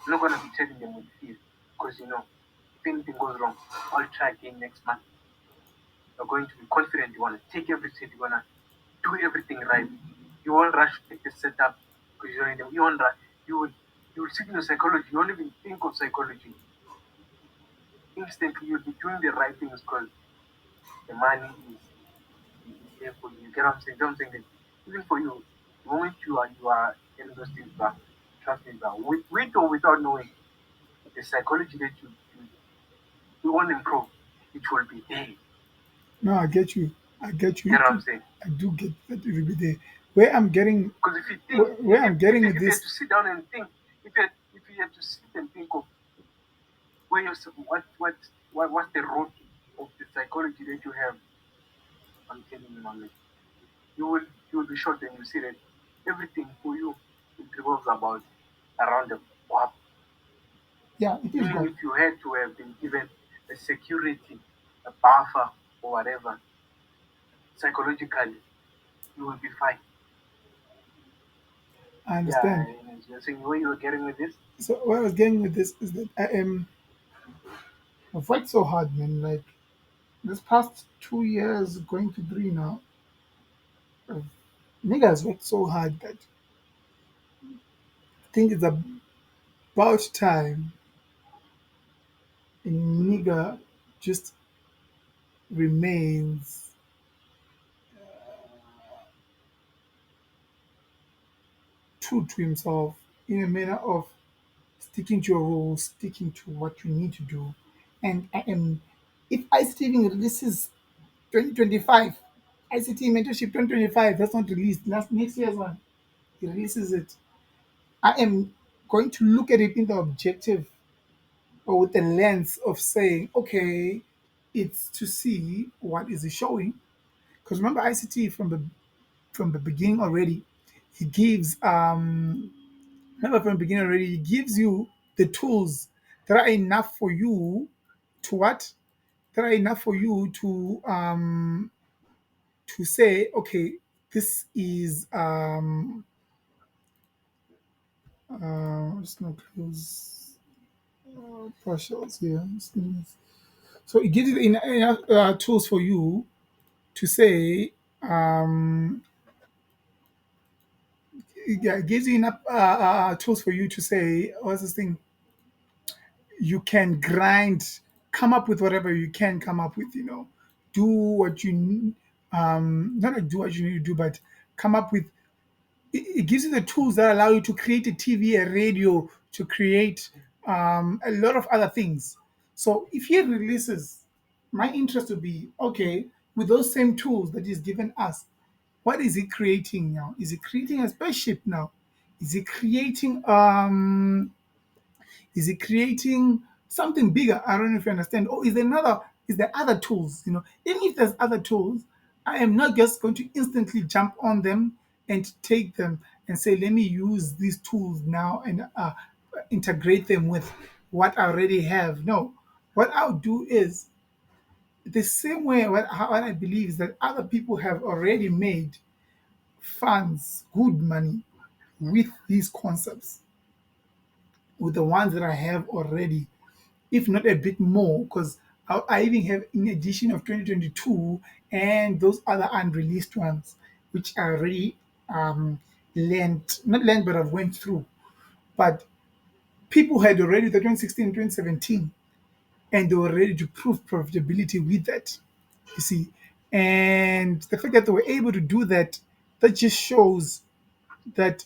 [SPEAKER 1] you're not going to be trading them with fear. Because, if anything goes wrong, I'll try again next month. You're going to be confident. You want to take every trade. You want to do everything right. You won't rush to take the setup because you won't rush. You will sit in your psychology. You won't even think of psychology. Instantly, you'll be doing the right things because the money is there for you. You get what I'm saying? You know what I'm saying? That even for you, the moment you are getting those things back, trust me, back. With or without knowing, the psychology that you want to improve, it will be there. You
[SPEAKER 2] No, I get you. I get you
[SPEAKER 1] get what I'm
[SPEAKER 2] too.
[SPEAKER 1] saying?
[SPEAKER 2] I do get that it will be there. Where I'm getting,
[SPEAKER 1] Because if you think,
[SPEAKER 2] where I'm getting with
[SPEAKER 1] if you had
[SPEAKER 2] this.
[SPEAKER 1] to sit down and think, if you had to sit and think of where you what's the root of the psychology that you have, I'm telling you, man, you will be shocked and you see that everything for you it revolves about around the WAP.
[SPEAKER 2] Yeah, it is
[SPEAKER 1] Even
[SPEAKER 2] God.
[SPEAKER 1] if you had to have been given a security, a buffer, or whatever, psychologically, you will be fine.
[SPEAKER 2] I
[SPEAKER 1] Yeah,
[SPEAKER 2] understand.
[SPEAKER 1] and you're saying where you were getting with this?
[SPEAKER 2] So where I was getting with this is that I've worked so hard, man. Like this past 2 years, going to three now, I've, nigga has worked so hard that I think it's about time a nigga just remains true to himself in a manner of sticking to your rules, sticking to what you need to do. And if ICT even releases 2025, ICT mentorship 2025, that's not released. Next year's one, he releases it. I am going to look at it in the objective or with the lens of saying, okay, it's to see what is it showing. Because remember, ICT from the beginning already, he gives remember from the beginning already, he gives you the tools that are enough for you to what? That are enough for you to say, okay, this is it's not close partials here. So it gives you enough tools for you to say, yeah, it gives you enough tools for you to say, what's this thing? You can grind, come up with whatever you can come up with, do what not like do what you need to do, but come up with, it gives you the tools that allow you to create a TV, a radio, to create a lot of other things. So if he releases, my interest would be, okay, with those same tools that he's given us, what is he creating now? Is he creating a spaceship now? Is he creating something bigger? I don't know if you understand. Or is there other tools? Even if there's other tools, I am not just going to instantly jump on them and take them and say, let me use these tools now and integrate them with what I already have. No, what I'll do is the same way what I believe is that other people have already made funds, good money with these concepts, with the ones that I have already, if not a bit more, because I even have in addition of 2022 and those other unreleased ones, which I already not learned, but I've went through. But people had already the 2016, 2017, and they were ready to prove profitability with that. You see, and the fact that they were able to do that, that just shows that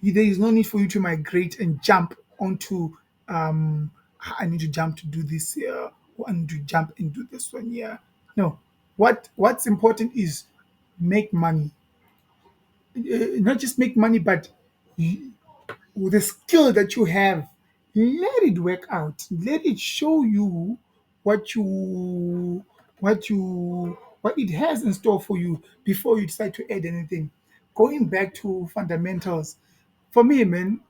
[SPEAKER 2] there is no need for you to migrate and jump onto I need to jump to do this here, or I need to jump and do this one here. No. What's important is make money. not just make money, but y- with the skill that you have, let it work out. Let it show you what you what you what it has in store for you before you decide to add anything. Going back to fundamentals, for me, man,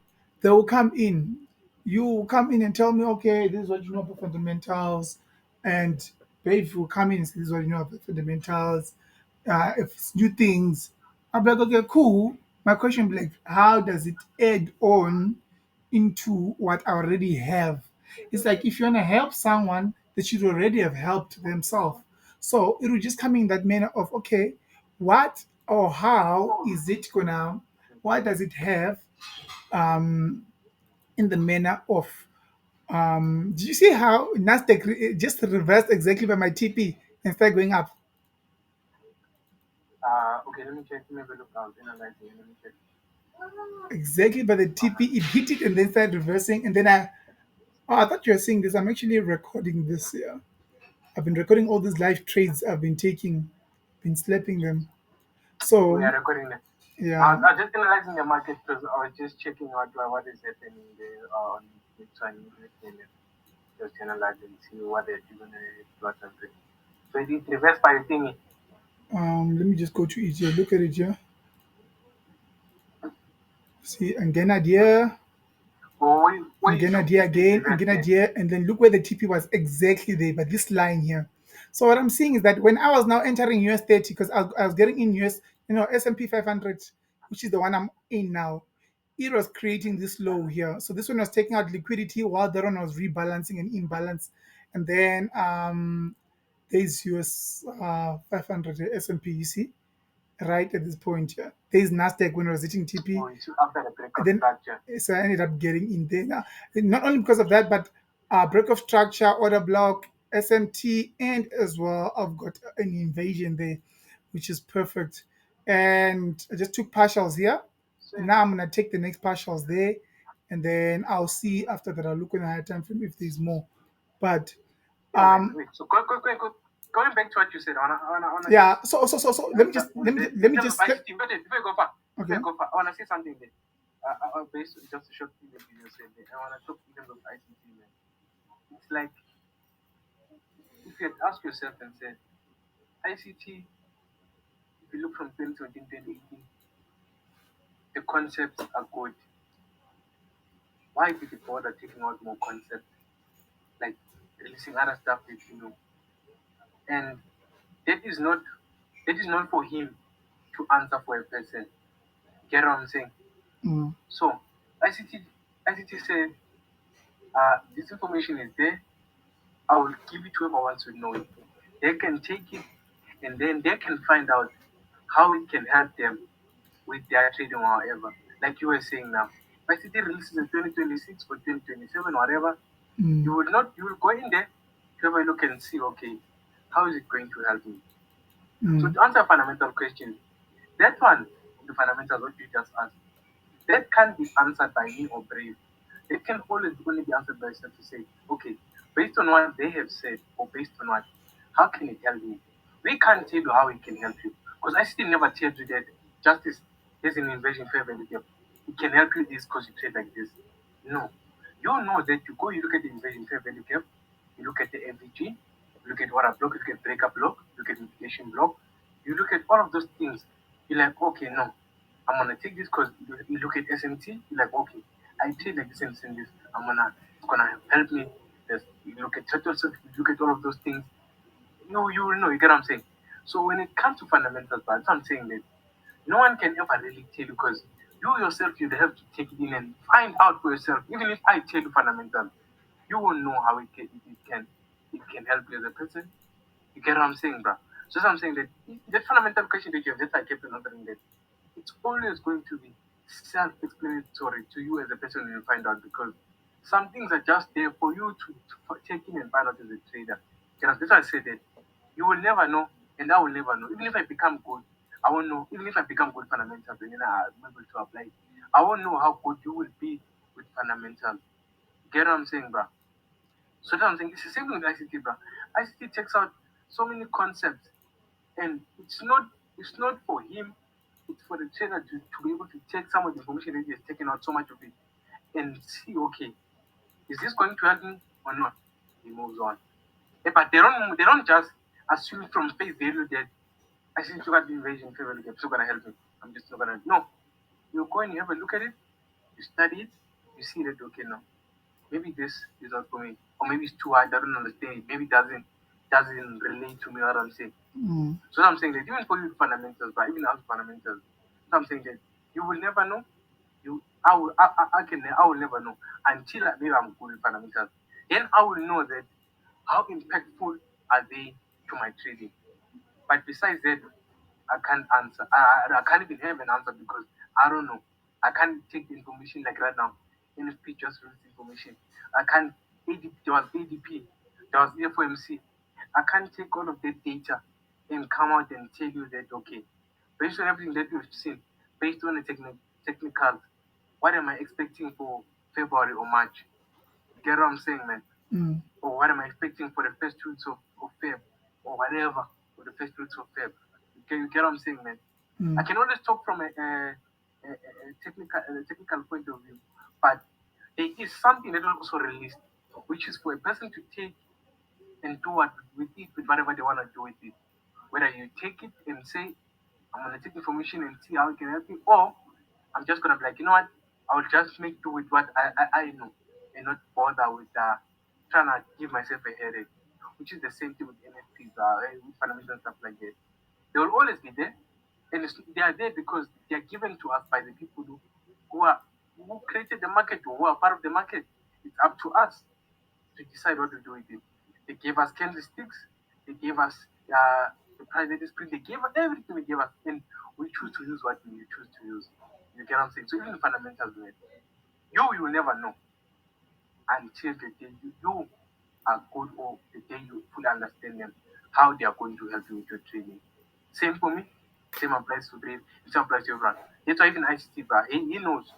[SPEAKER 2] they will come in. You will come in and tell me, okay, this is what you know about fundamentals, and Dave will come in and say, this is what you know about fundamentals. If it's new things, I'll be like, okay, cool. My question will be like, how does it add on into what I already have? It's like if you want to help someone, they should already have helped themselves. So it will just come in that manner of, okay, what or how is it gonna, what does it have in the manner of, did you see how Nasdaq just reversed exactly by my TP and started going up?
[SPEAKER 1] Okay, let me check. Let me have a look out. Analyzing. Let me check.
[SPEAKER 2] Exactly by the TP, it hit it and then started reversing. And then oh, I thought you were seeing this. I'm actually recording this here. I've been recording all these live trades I've been taking, been slapping them.
[SPEAKER 1] We
[SPEAKER 2] So,
[SPEAKER 1] are recording that.
[SPEAKER 2] yeah,
[SPEAKER 1] I was just analyzing the market because I was just checking out what is happening there on Bitcoin. Just analyzing, see what they're doing and what they're doing. So it reversed by the thing.
[SPEAKER 2] let me just go to it here. Look at it here. See, again, idea.
[SPEAKER 1] Or what
[SPEAKER 2] And
[SPEAKER 1] you
[SPEAKER 2] again
[SPEAKER 1] took
[SPEAKER 2] idea
[SPEAKER 1] it
[SPEAKER 2] again, and
[SPEAKER 1] reversed
[SPEAKER 2] again
[SPEAKER 1] there.
[SPEAKER 2] idea, and then look where the TP was exactly there, but this line here. So what I'm seeing is that when I was now entering US 30, because I was getting in US, S&P 500, which is the one I'm in now, it was creating this low here. So this one was taking out liquidity while that one was rebalancing and imbalance. And then there's US 500 S&P, you see, right at this point here. There's Nasdaq when I was hitting TP,
[SPEAKER 1] Or you took after the break
[SPEAKER 2] and
[SPEAKER 1] of
[SPEAKER 2] then
[SPEAKER 1] structure.
[SPEAKER 2] so I ended up getting in there. Now, not only because of that, but break of structure, order block, SMT, and as well, I've got an invasion there, which is perfect. And I just took partials here.
[SPEAKER 1] So
[SPEAKER 2] And now I'm gonna take the next partials there, and then I'll see after that. I'll look on a higher time frame if there's more. But
[SPEAKER 1] all right,
[SPEAKER 2] um,
[SPEAKER 1] wait. So going back to what you said, I wanna just
[SPEAKER 2] yeah. So let me
[SPEAKER 1] answer
[SPEAKER 2] just
[SPEAKER 1] on the
[SPEAKER 2] let
[SPEAKER 1] in
[SPEAKER 2] me
[SPEAKER 1] terms of
[SPEAKER 2] just let,
[SPEAKER 1] ICT. Before you go far,
[SPEAKER 2] okay.
[SPEAKER 1] I wanna say something there. Based on just a short thing that you just said there. I wanna talk in terms of ICT, man. It's like if you had asked yourself and said, ICT, if you look from 2017, 2018, the concepts are good. Why did you bother taking out more concepts? Like releasing other stuff that you know. And that is not for him to answer for a person. Get what I'm saying?
[SPEAKER 2] Mm,
[SPEAKER 1] So ICT ICT said this information is there. I will give it to whoever wants to know it. They can take it and then they can find out how it can help them with their trading or however. Like you were saying now. ICT releases in 2026 or 2027, whatever.
[SPEAKER 2] mm,
[SPEAKER 1] You will go in there to have a look and see, okay, how is it going to help me? So
[SPEAKER 2] mm,
[SPEAKER 1] to answer fundamental questions, that one, the fundamentals, what you just asked, that can't be answered by me or Brave. It can always only be answered by yourself to say, okay, based on what they have said or based on what, how can it help me? We can't tell you how it can help you because I still never tell you that justice is an invasion fair value gap. It can help you this because you trade like this. No. You know that you look at the invasion fair value gap, you look at the MVG, you look at order block, you look at breakup block, you look at mitigation block, you look at all of those things. You're like, okay, no, I'm gonna take this because you look at SMT, you're like, okay, I trade like this and this and this. It's gonna help me. You look at total circuit, you look at all of those things. You will know, you get what I'm saying? So when it comes to fundamentals, but I'm saying that no one can ever really tell you because you yourself, you'd have to take it in and find out for yourself. Even if I tell you fundamentals, you won't know how it can help you as a person. You get what I'm saying, bro? So I'm saying that the fundamental question that you have just I kept on answering that it's always going to be self-explanatory to you as a person when you find out because some things are just there for you to take in and find out as a trader. You know, that's why I said that you will never know and I will never know. Even if I become good, I won't know. Even if I become good fundamentals and then I'm able to apply it, I won't know how good you will be with fundamentals. Get what I'm saying, bro? So that's what I'm saying. It's the same thing with ICT, bro. ICT takes out so many concepts and it's not for him It's for the trader to be able to take some of the information that he has taken out so much of it and see, okay, is this going to help me or not? He moves on. But they don't just assume from face value that I see you got the invasion favor, it's not gonna help me. I'm just not gonna no. You go and you have a look at it, you study it, you see that okay no, maybe this is not for me. Or maybe it's too hard, I don't understand it. Maybe it doesn't relate to me what I'm saying.
[SPEAKER 2] Mm.
[SPEAKER 1] So I'm saying that even for you fundamentals, but even as fundamentals, so I'm saying that you will never know. I will never know until maybe I'm good with fundamentals. Then I will know that how impactful are they to my trading. But besides that, I can't answer. I can't even have an answer because I don't know. I can't take the information like right now. NFP just released information. I can't. There was ADP, there was FOMC. I can't take all of that data and come out and tell you that okay, based on everything that we've seen, based on the technicals, what am I expecting for February or March? You get what I'm saying, man?
[SPEAKER 2] Mm.
[SPEAKER 1] Or what am I expecting for the first 2 weeks of Feb, or whatever, for the first 2 weeks of Feb. You get what I'm saying, man? I
[SPEAKER 2] Mm.
[SPEAKER 1] can always talk from a technical point of view, but there is something that was also released, which is for a person to take and do what with it, with whatever they want to do with it. Whether you take it and say, I'm going to take information and see how it can help me, or I'm just going to be like, you know what, I'll just make do with what I know and not bother with trying to give myself a headache, which is the same thing with NFTs, with fundamental stuff like that. They will always be there, and they are there because they are given to us by the people who are who created the market or who are part of the market. It's up to us to decide what to do with it. They gave us candlesticks, they gave us the price that is print, they gave us everything they gave us, and we choose to use what we choose to use. You get what I'm saying? So even the fundamentals, man, you will never know until the day you are good or the day you fully understand them, how they are going to help you with your trading. Same for me, same applies to Brave, same applies to everyone. That's why even ICT, bro, he knows,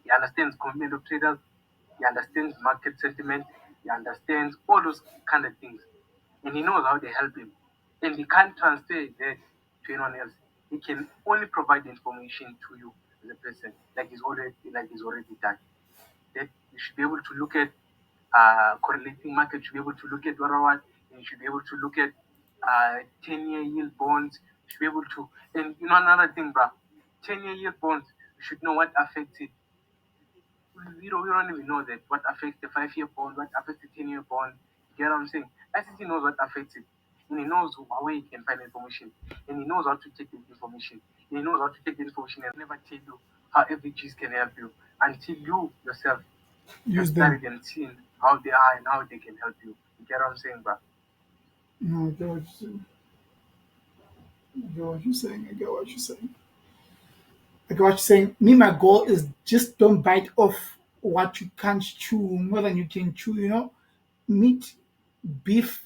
[SPEAKER 1] he understands commitment of traders, he understands market sentiment, he understands all those kind of things, and he knows how they help him. And he can't transfer that to anyone else. He can only provide the information to you as a person, like he's already done. That you should be able to look at correlating market, you should be able to look at what and you should be able to look at 10-year yield bonds. You should be able to, and you know another thing, bro, 10-year yield bonds, you should know what affects it. We don't even know that what affects the 5-year bond, what affects the 10-year bond. You get what I'm saying? ICT knows what affects it. And he knows where he can find information. And he knows how to take the information. And he knows how to take the information and never tell you how FVGs can help you until you yourself have
[SPEAKER 2] Use them.
[SPEAKER 1] studied and seen how they are and how they can help you. You get what I'm saying, bro?
[SPEAKER 2] No, I get what you're saying. I get what you're saying. I get what you're saying. I get what you're saying. Me, my goal is just don't bite off what you can't chew more than you can chew. Meat, beef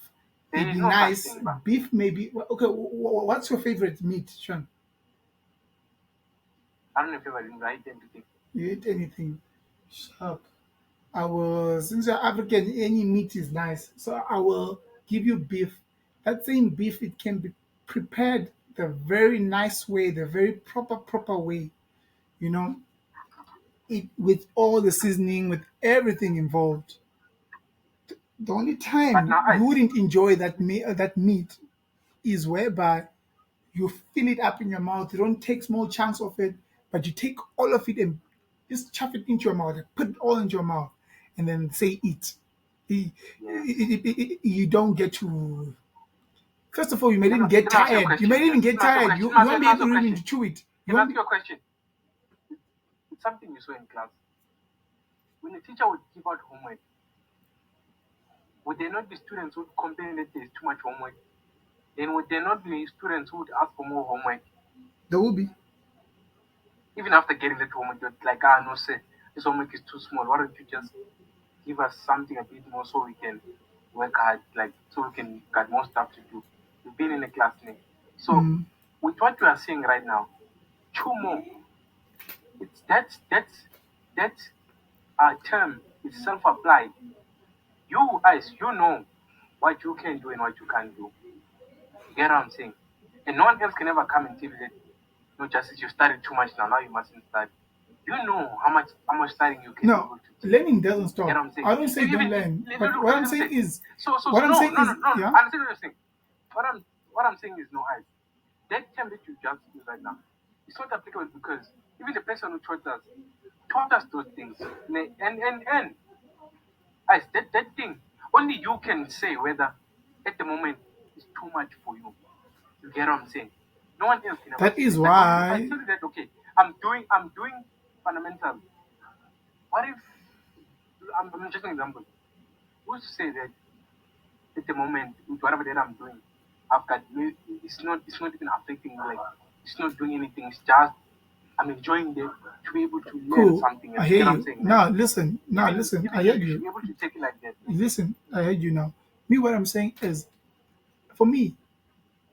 [SPEAKER 2] may
[SPEAKER 1] There
[SPEAKER 2] be
[SPEAKER 1] is no such
[SPEAKER 2] nice.
[SPEAKER 1] thing, bro.
[SPEAKER 2] Beef may be okay. What's your favorite meat, Sean?
[SPEAKER 1] I don't know if you ever right everything.
[SPEAKER 2] You eat anything? Sharp. Since you're African, any meat is nice. So I will give you beef. That same beef, it can be prepared the very nice way, the very proper way. You know, it with all the seasoning, with everything involved. The only
[SPEAKER 1] But
[SPEAKER 2] time
[SPEAKER 1] now
[SPEAKER 2] you
[SPEAKER 1] ice.
[SPEAKER 2] wouldn't enjoy that meat is whereby you fill it up in your mouth. You don't take small chunks of it, but you take all of it and just chuck it into your mouth, like put it all into your mouth, and then say eat.
[SPEAKER 1] Yeah.
[SPEAKER 2] You don't get to. First of all, you might
[SPEAKER 1] Let
[SPEAKER 2] even
[SPEAKER 1] me,
[SPEAKER 2] get
[SPEAKER 1] let me ask you a
[SPEAKER 2] tired. You might
[SPEAKER 1] question.
[SPEAKER 2] even
[SPEAKER 1] Let
[SPEAKER 2] get
[SPEAKER 1] me ask you a
[SPEAKER 2] tired.
[SPEAKER 1] question.
[SPEAKER 2] You won't be
[SPEAKER 1] Let me ask you
[SPEAKER 2] able
[SPEAKER 1] a
[SPEAKER 2] to even
[SPEAKER 1] question.
[SPEAKER 2] to chew it. You
[SPEAKER 1] Let me
[SPEAKER 2] won't
[SPEAKER 1] ask
[SPEAKER 2] be.
[SPEAKER 1] you a question. It's something you saw in class. When a teacher would give out homework, would there not be students who would complain that there's too much homework? Then would there not be students who would ask for more homework?
[SPEAKER 2] There will be.
[SPEAKER 1] Even after getting that homework, you're like, no, sir, this homework is too small. Why don't you just give us something a bit more so we can work hard, like, so we can get more stuff to do? You've been in a class, mate. So,
[SPEAKER 2] Mm,
[SPEAKER 1] with what you are saying right now, two more, it's that term is self-applied. You, guys, you know what you can do and what you can't do. You get what I'm saying? And no one else can ever come and tell you that not just that you studied too much now. Now you mustn't study. You know how much studying you can be
[SPEAKER 2] No,
[SPEAKER 1] able to take.
[SPEAKER 2] learning doesn't
[SPEAKER 1] You get
[SPEAKER 2] stop.
[SPEAKER 1] what I'm saying?
[SPEAKER 2] I don't say don't
[SPEAKER 1] Even
[SPEAKER 2] learn,
[SPEAKER 1] look,
[SPEAKER 2] but
[SPEAKER 1] look,
[SPEAKER 2] what I'm
[SPEAKER 1] let me
[SPEAKER 2] saying
[SPEAKER 1] say.
[SPEAKER 2] is,
[SPEAKER 1] So
[SPEAKER 2] what I'm
[SPEAKER 1] no,
[SPEAKER 2] saying
[SPEAKER 1] no, no,
[SPEAKER 2] is,
[SPEAKER 1] no.
[SPEAKER 2] yeah,
[SPEAKER 1] I understand what you're saying. What I'm saying is no eyes. That term that you just used right now, it's not applicable because even the person who taught us those things. And eyes, that thing, only you can say whether at the moment it's too much for you. You get what I'm saying? No one else can ever
[SPEAKER 2] that
[SPEAKER 1] say
[SPEAKER 2] is
[SPEAKER 1] that. Like okay, if I
[SPEAKER 2] why
[SPEAKER 1] tell you that okay, I'm doing fundamentals. What if I'm just an example? Who's to say that at the moment with whatever that I'm doing, I've got it's not even affecting me. Like it's not doing anything. It's just I'm enjoying the to be able to learn
[SPEAKER 2] cool.
[SPEAKER 1] something
[SPEAKER 2] I
[SPEAKER 1] else. You
[SPEAKER 2] hear
[SPEAKER 1] get what I'm
[SPEAKER 2] you.
[SPEAKER 1] saying? Like
[SPEAKER 2] Now
[SPEAKER 1] even
[SPEAKER 2] listen. I
[SPEAKER 1] even
[SPEAKER 2] hear
[SPEAKER 1] you should
[SPEAKER 2] you.
[SPEAKER 1] be able to take it like that.
[SPEAKER 2] Listen, I heard you now. Me, what I'm saying is, for me,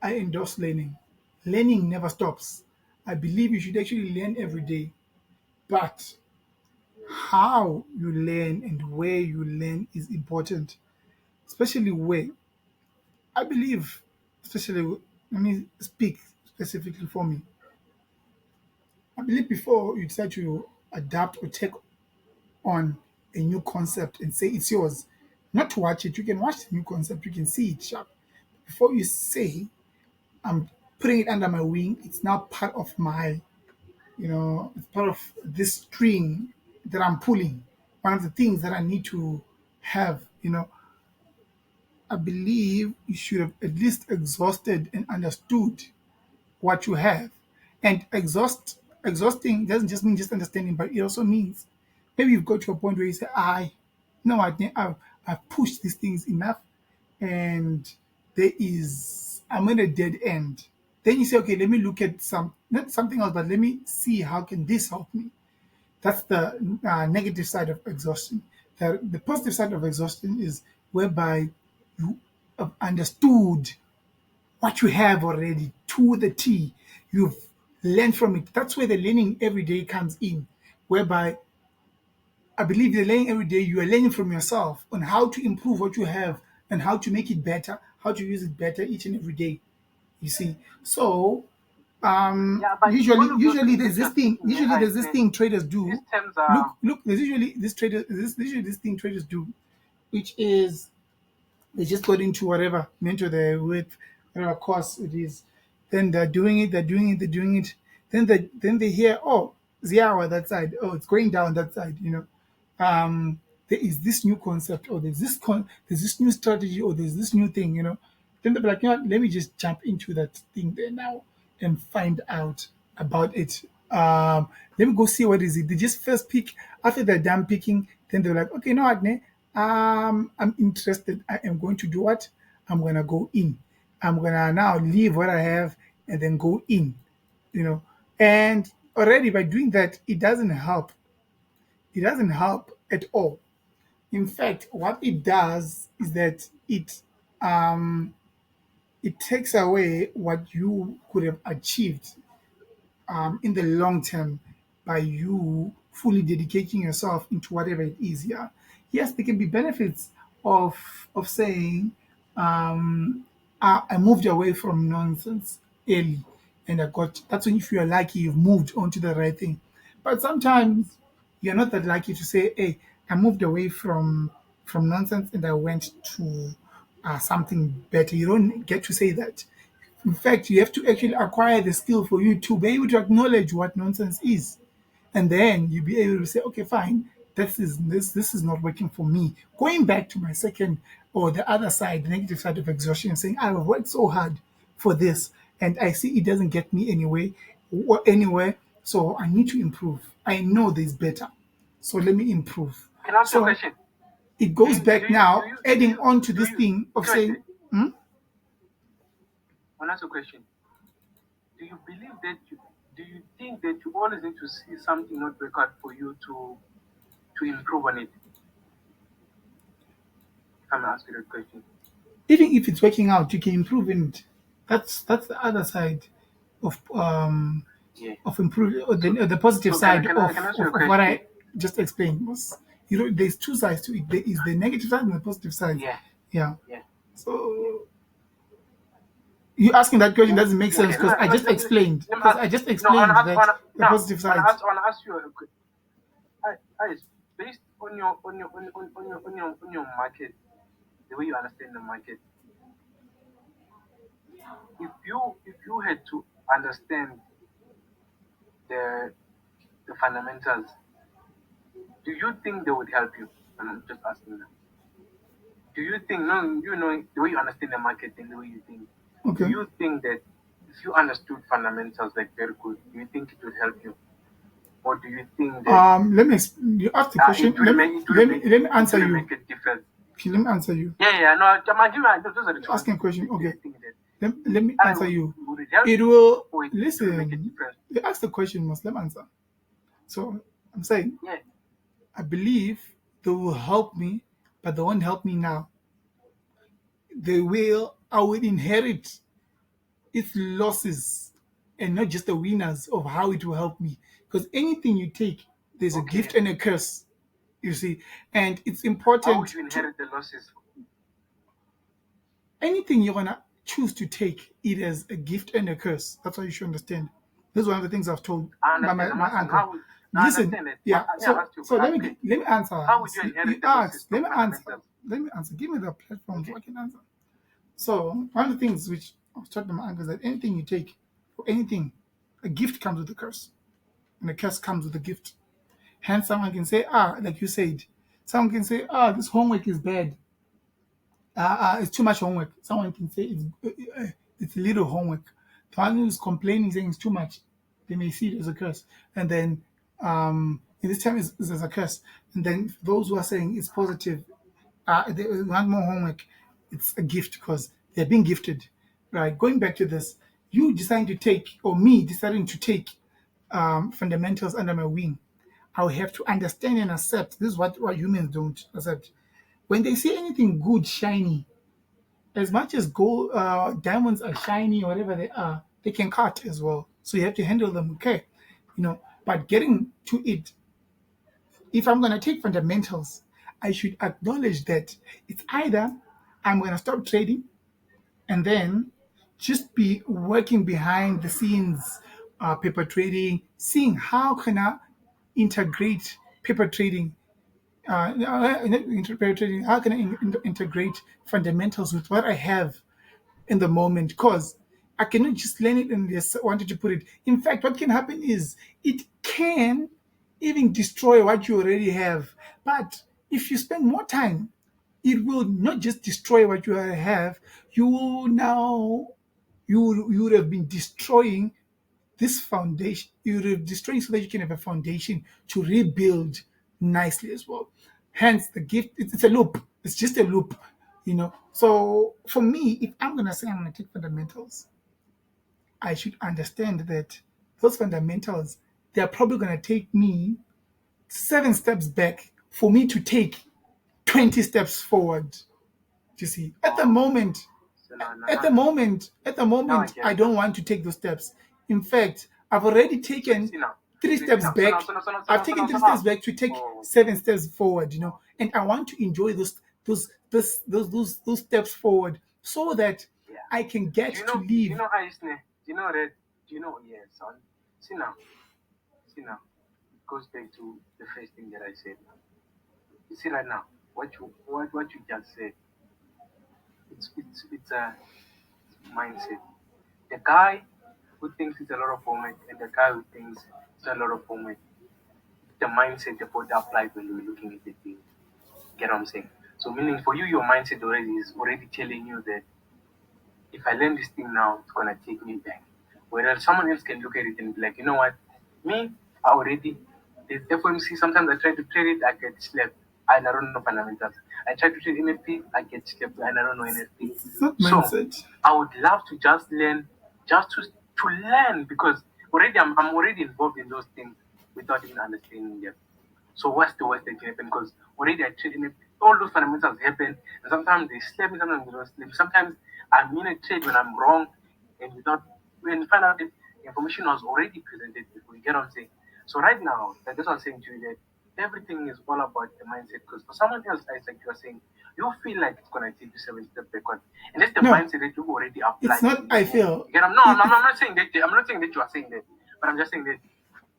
[SPEAKER 2] I endorse learning. Learning never stops. I believe you should actually learn every day. But how you learn and where you learn is important, especially where I believe, especially, let me speak specifically for me. I believe before you decide to adapt or take on a new concept and say it's yours, not to watch it, you can watch the new concept, you can see it sharp. Before you say, I'm putting it under my wing, it's now part of my, it's part of this string that I'm pulling. One of the things that I need to have, I believe you should have at least exhausted and understood what you have. And exhausting doesn't just mean just understanding, but it also means maybe you've got to a point where you say, I've pushed these things enough and I'm at a dead end. Then you say, okay, let me look at not something else, but let me see how can this help me. That's the negative side of exhaustion. The positive side of exhaustion is whereby you have understood what you have already to the T. You've learned from it. That's where the learning every day comes in, whereby I believe the learning every day, you are learning from yourself on how to improve what you have and how to make it better, how to use it better each and every day. You see, so
[SPEAKER 1] Yeah, but all of those
[SPEAKER 2] usually
[SPEAKER 1] things
[SPEAKER 2] there's
[SPEAKER 1] that
[SPEAKER 2] this
[SPEAKER 1] you're
[SPEAKER 2] thing
[SPEAKER 1] speaking,
[SPEAKER 2] usually
[SPEAKER 1] eyes,
[SPEAKER 2] there's this
[SPEAKER 1] man,
[SPEAKER 2] thing traders
[SPEAKER 1] these
[SPEAKER 2] do.
[SPEAKER 1] terms are
[SPEAKER 2] There's usually this thing traders do, which is they just got into whatever mentor they're with, whatever course it is. Then they're doing it. Then they hear, oh, Ziawa that side, oh, it's going down that side. There is this new concept, or there's this new strategy, or there's this new thing. Then they'll be like, let me just jump into that thing there now and find out about it. Let me go see what is it. They just first pick. After they're done picking, then they're like, okay, no, Adne, I'm interested. I am going to do what? I'm gonna go in. I'm gonna now leave what I have and then go in. You know, and already by doing that, it doesn't help. It doesn't help at all. In fact, what it does is that it takes away what you could have achieved in the long term by you fully dedicating yourself into whatever it is. Yeah, yes, there can be benefits of saying I moved away from nonsense early, and I got. That's when if you are lucky, you've moved on to the right thing. But sometimes you're not that lucky to say, "Hey, I moved away from nonsense and I went to something better." You don't get to say that. In fact, you have to actually acquire the skill for you to be able to acknowledge what nonsense is. And then you'll be able to say, okay, fine, this is not working for me. Going back to my second or the other side, the negative side of exhaustion, saying, I've worked so hard for this and I see it doesn't get me anywhere. So I need to improve. I know there's better. So let me improve.
[SPEAKER 1] can I ask you a
[SPEAKER 2] So
[SPEAKER 1] question?
[SPEAKER 2] it
[SPEAKER 1] Do
[SPEAKER 2] goes
[SPEAKER 1] you do
[SPEAKER 2] back
[SPEAKER 1] you do
[SPEAKER 2] now,
[SPEAKER 1] you do
[SPEAKER 2] adding
[SPEAKER 1] you
[SPEAKER 2] on to
[SPEAKER 1] do
[SPEAKER 2] this
[SPEAKER 1] you
[SPEAKER 2] thing of
[SPEAKER 1] Kiwete,
[SPEAKER 2] saying, hmm?
[SPEAKER 1] I want to ask you a question. Do you believe that you do you think that you always need to see something not work out for you to improve on it? If I'm asking that question.
[SPEAKER 2] Even if it's working out, you can improve in it. That's the other side of
[SPEAKER 1] Yeah.
[SPEAKER 2] improving, or
[SPEAKER 1] So
[SPEAKER 2] the positive
[SPEAKER 1] so can I
[SPEAKER 2] side
[SPEAKER 1] can I can I ask you a
[SPEAKER 2] of what
[SPEAKER 1] question?
[SPEAKER 2] I just explained was, there's two sides to it. There is the negative side and the positive side.
[SPEAKER 1] Yeah,
[SPEAKER 2] Yeah.
[SPEAKER 1] yeah, yeah.
[SPEAKER 2] So you asking that question doesn't make sense
[SPEAKER 1] Okay,
[SPEAKER 2] because I just explained.
[SPEAKER 1] let me
[SPEAKER 2] Because
[SPEAKER 1] ask.
[SPEAKER 2] I just
[SPEAKER 1] No, I
[SPEAKER 2] explained
[SPEAKER 1] wanna ask.
[SPEAKER 2] that the
[SPEAKER 1] Now,
[SPEAKER 2] positive
[SPEAKER 1] I wanna
[SPEAKER 2] side.
[SPEAKER 1] ask. I wanna ask you. Based on your market, the way you understand the market, if you had to understand the the fundamentals, do you think they would help you? I'm just asking now. Do you think, no, the way you understand the market and the way you think, do
[SPEAKER 2] Okay.
[SPEAKER 1] you think that if you understood fundamentals like very good, do you think it would help you? Or do you think that
[SPEAKER 2] Let me. You ask the question.
[SPEAKER 1] it will make
[SPEAKER 2] Let me
[SPEAKER 1] it
[SPEAKER 2] answer
[SPEAKER 1] will
[SPEAKER 2] you.
[SPEAKER 1] make a difference?
[SPEAKER 2] Okay, let me answer you.
[SPEAKER 1] Yeah, no, I'm giving those are the
[SPEAKER 2] You're asking a question.
[SPEAKER 1] do
[SPEAKER 2] Okay.
[SPEAKER 1] you think that
[SPEAKER 2] Let me answer you.
[SPEAKER 1] would it help
[SPEAKER 2] It will
[SPEAKER 1] or it will make a
[SPEAKER 2] listen.
[SPEAKER 1] difference?
[SPEAKER 2] You ask the question, must let me answer. So I'm saying
[SPEAKER 1] Yeah.
[SPEAKER 2] I believe they will help me, but they won't help me now. I will inherit its losses and not just the winners of how it will help me. Because anything you take, there's a
[SPEAKER 1] Okay.
[SPEAKER 2] gift and a curse, you see. And it's
[SPEAKER 1] How would
[SPEAKER 2] important
[SPEAKER 1] you
[SPEAKER 2] to
[SPEAKER 1] inherit the losses?
[SPEAKER 2] anything you're gonna choose to take, it as a gift and a curse. That's what you should understand. This is one of the things I've told
[SPEAKER 1] I
[SPEAKER 2] by
[SPEAKER 1] understand. I'm
[SPEAKER 2] my
[SPEAKER 1] asking
[SPEAKER 2] uncle.
[SPEAKER 1] how would I
[SPEAKER 2] Listen,
[SPEAKER 1] understand it?
[SPEAKER 2] yeah.
[SPEAKER 1] I asked you,
[SPEAKER 2] So
[SPEAKER 1] but
[SPEAKER 2] let me answer.
[SPEAKER 1] how would you
[SPEAKER 2] You
[SPEAKER 1] inherit the losses
[SPEAKER 2] asked. Let
[SPEAKER 1] from
[SPEAKER 2] me answer.
[SPEAKER 1] fundamentals?
[SPEAKER 2] Let me answer. Give me the platform so
[SPEAKER 1] Okay.
[SPEAKER 2] I can answer. So one of the things which I was taught by my uncle is that anything you take, or anything, a gift comes with a curse, and a curse comes with a gift. Hence, someone can say, like you said, someone can say, this homework is bad. It's too much homework. Someone can say it's little homework. The one who's complaining saying it's too much, they may see it as a curse. And then in this time is as a curse. And then for those who are saying it's positive, they want more homework, it's a gift because they're being gifted. Right. Going back to this, you deciding to take, or me deciding to take fundamentals under my wing, I will have to understand and accept. This is what humans don't accept. When they see anything good, shiny, as much as gold, diamonds are shiny or whatever they are, they can cut as well. So you have to handle them, okay? But getting to it, if I'm gonna take fundamentals, I should acknowledge that it's either I'm gonna stop trading and then just be working behind the scenes, paper trading, seeing how can I integrate paper trading interpreting how can I integrate fundamentals with what I have in the moment because I cannot just learn it and just wanted to put it. In fact, what can happen is it can even destroy what you already have. But if you spend more time, it will not just destroy what you already have. You will now you would have been destroying this foundation. You would have destroying so that you can have a foundation to rebuild nicely as well. Hence, the gift it's a loop. It's just a loop. So for me, if I'm gonna say I'm gonna take fundamentals, I should understand that those fundamentals they are probably gonna take me 7 steps back for me to take 20 steps forward. You see, at the
[SPEAKER 1] Oh,
[SPEAKER 2] moment,
[SPEAKER 1] so now,
[SPEAKER 2] at the moment, at the
[SPEAKER 1] now I
[SPEAKER 2] moment,
[SPEAKER 1] get
[SPEAKER 2] I
[SPEAKER 1] it now.
[SPEAKER 2] don't want to take those steps. In fact, I've already
[SPEAKER 1] So you
[SPEAKER 2] taken
[SPEAKER 1] see now.
[SPEAKER 2] three
[SPEAKER 1] So you see
[SPEAKER 2] steps
[SPEAKER 1] now. So now,
[SPEAKER 2] back.
[SPEAKER 1] so now, so now, so
[SPEAKER 2] I've
[SPEAKER 1] now, so
[SPEAKER 2] taken
[SPEAKER 1] now, so
[SPEAKER 2] three
[SPEAKER 1] now.
[SPEAKER 2] steps back to take
[SPEAKER 1] Oh,
[SPEAKER 2] 7 steps forward.
[SPEAKER 1] oh.
[SPEAKER 2] And I want to enjoy those steps forward so that
[SPEAKER 1] Yeah.
[SPEAKER 2] I can get
[SPEAKER 1] Do you
[SPEAKER 2] to
[SPEAKER 1] know? Do you
[SPEAKER 2] leave.
[SPEAKER 1] know Iceland? Do you know that? Do you know? Yeah, son. See now. See now. It goes back to the first thing that I said. You see right now. What you just said. It's a mindset. The guy who thinks it's a lot of homework and the guy who thinks it's a lot of homework, the mindset they both apply when you're looking at the thing. Get what I'm saying? So meaning for you, your mindset already is already telling you that if I learn this thing now, it's gonna take me back. Whereas someone else can look at it and be like, you know what? Me, I already the FOMC. Sometimes I try to trade it, I get slept, and I don't know fundamentals. I try to trade NFP, I get slept, and I don't know NFP.
[SPEAKER 2] It's not
[SPEAKER 1] So
[SPEAKER 2] mindset.
[SPEAKER 1] I would love to just learn, just to learn because already I'm already involved in those things without even understanding them. So what's the worst that can happen? Because already I trade in it, all those fundamentals happen, and sometimes they slap me, sometimes they don't slap me. Sometimes I'm in a trade when I'm wrong, and without when you find out that the information was already presented before. You get what I'm saying? So right now, that's what I'm saying to you that everything is all about the mindset. Because for someone else, it's like you're saying, you feel like it's gonna take you 7 steps backward, and that's the
[SPEAKER 2] No,
[SPEAKER 1] mindset that you already applied.
[SPEAKER 2] it's not.
[SPEAKER 1] In
[SPEAKER 2] I
[SPEAKER 1] your moment.
[SPEAKER 2] feel
[SPEAKER 1] You get, no,
[SPEAKER 2] it,
[SPEAKER 1] I'm not saying that. I'm not saying that you are saying that, but I'm just saying that.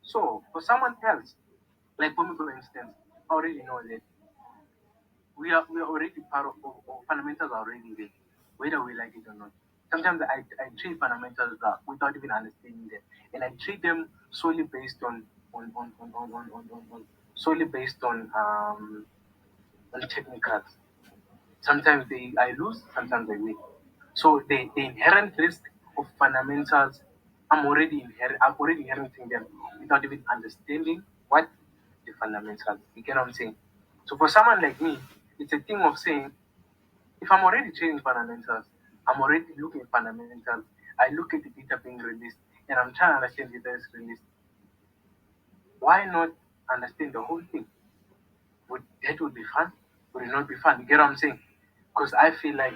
[SPEAKER 1] So for someone else, like for me, for instance, I already know that we are already part of fundamentals are already there, whether we like it or not. Sometimes I treat fundamentals without even understanding them, and I treat them solely based on solely based on technicals. Sometimes I lose, sometimes I win. So the inherent risk of fundamentals, I'm already inheriting them without even understanding what the fundamentals. You get what I'm saying? So for someone like me, it's a thing of saying, if I'm already trading fundamentals, I'm already looking at fundamentals. I look at the data being released, and I'm trying to understand the data is released. Why not understand the whole thing? That would be fun? Would it not be fun? You get what I'm saying? Because I feel like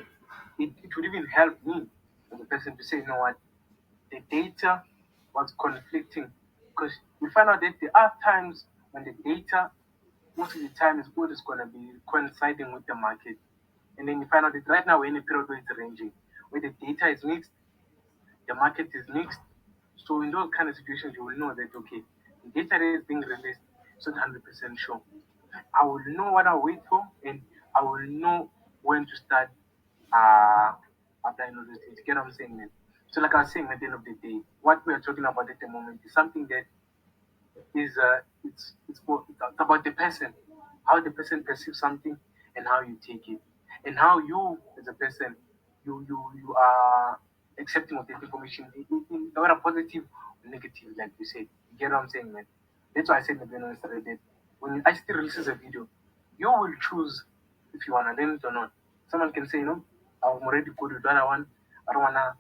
[SPEAKER 1] it would even help me as a person to say, you know what, the data was conflicting. Because we find out that there are times when the data, most of the time, is always going to be coinciding with the market. And then you find out that right now we're in a period where it's ranging, where the data is mixed, the market is mixed. So in those kind of situations, you will know that okay, the data is being released, it's not 100% sure. I will know what I wait for, and I will know when to start uh, applying all those things. Get what I'm saying, man? So, like I was saying, at the end of the day, what we are talking about at the moment is something that is it's about the person, how the person perceives something, and how you take it, and how you as a person you are accepting of that information in whether positive or negative, like you said. You get what I'm saying, man? That's why I said in the beginning yesterday that when I still releases a video, you will choose if you wanna learn it or not. Someone can say, I'm already good with what I want. I don't wanna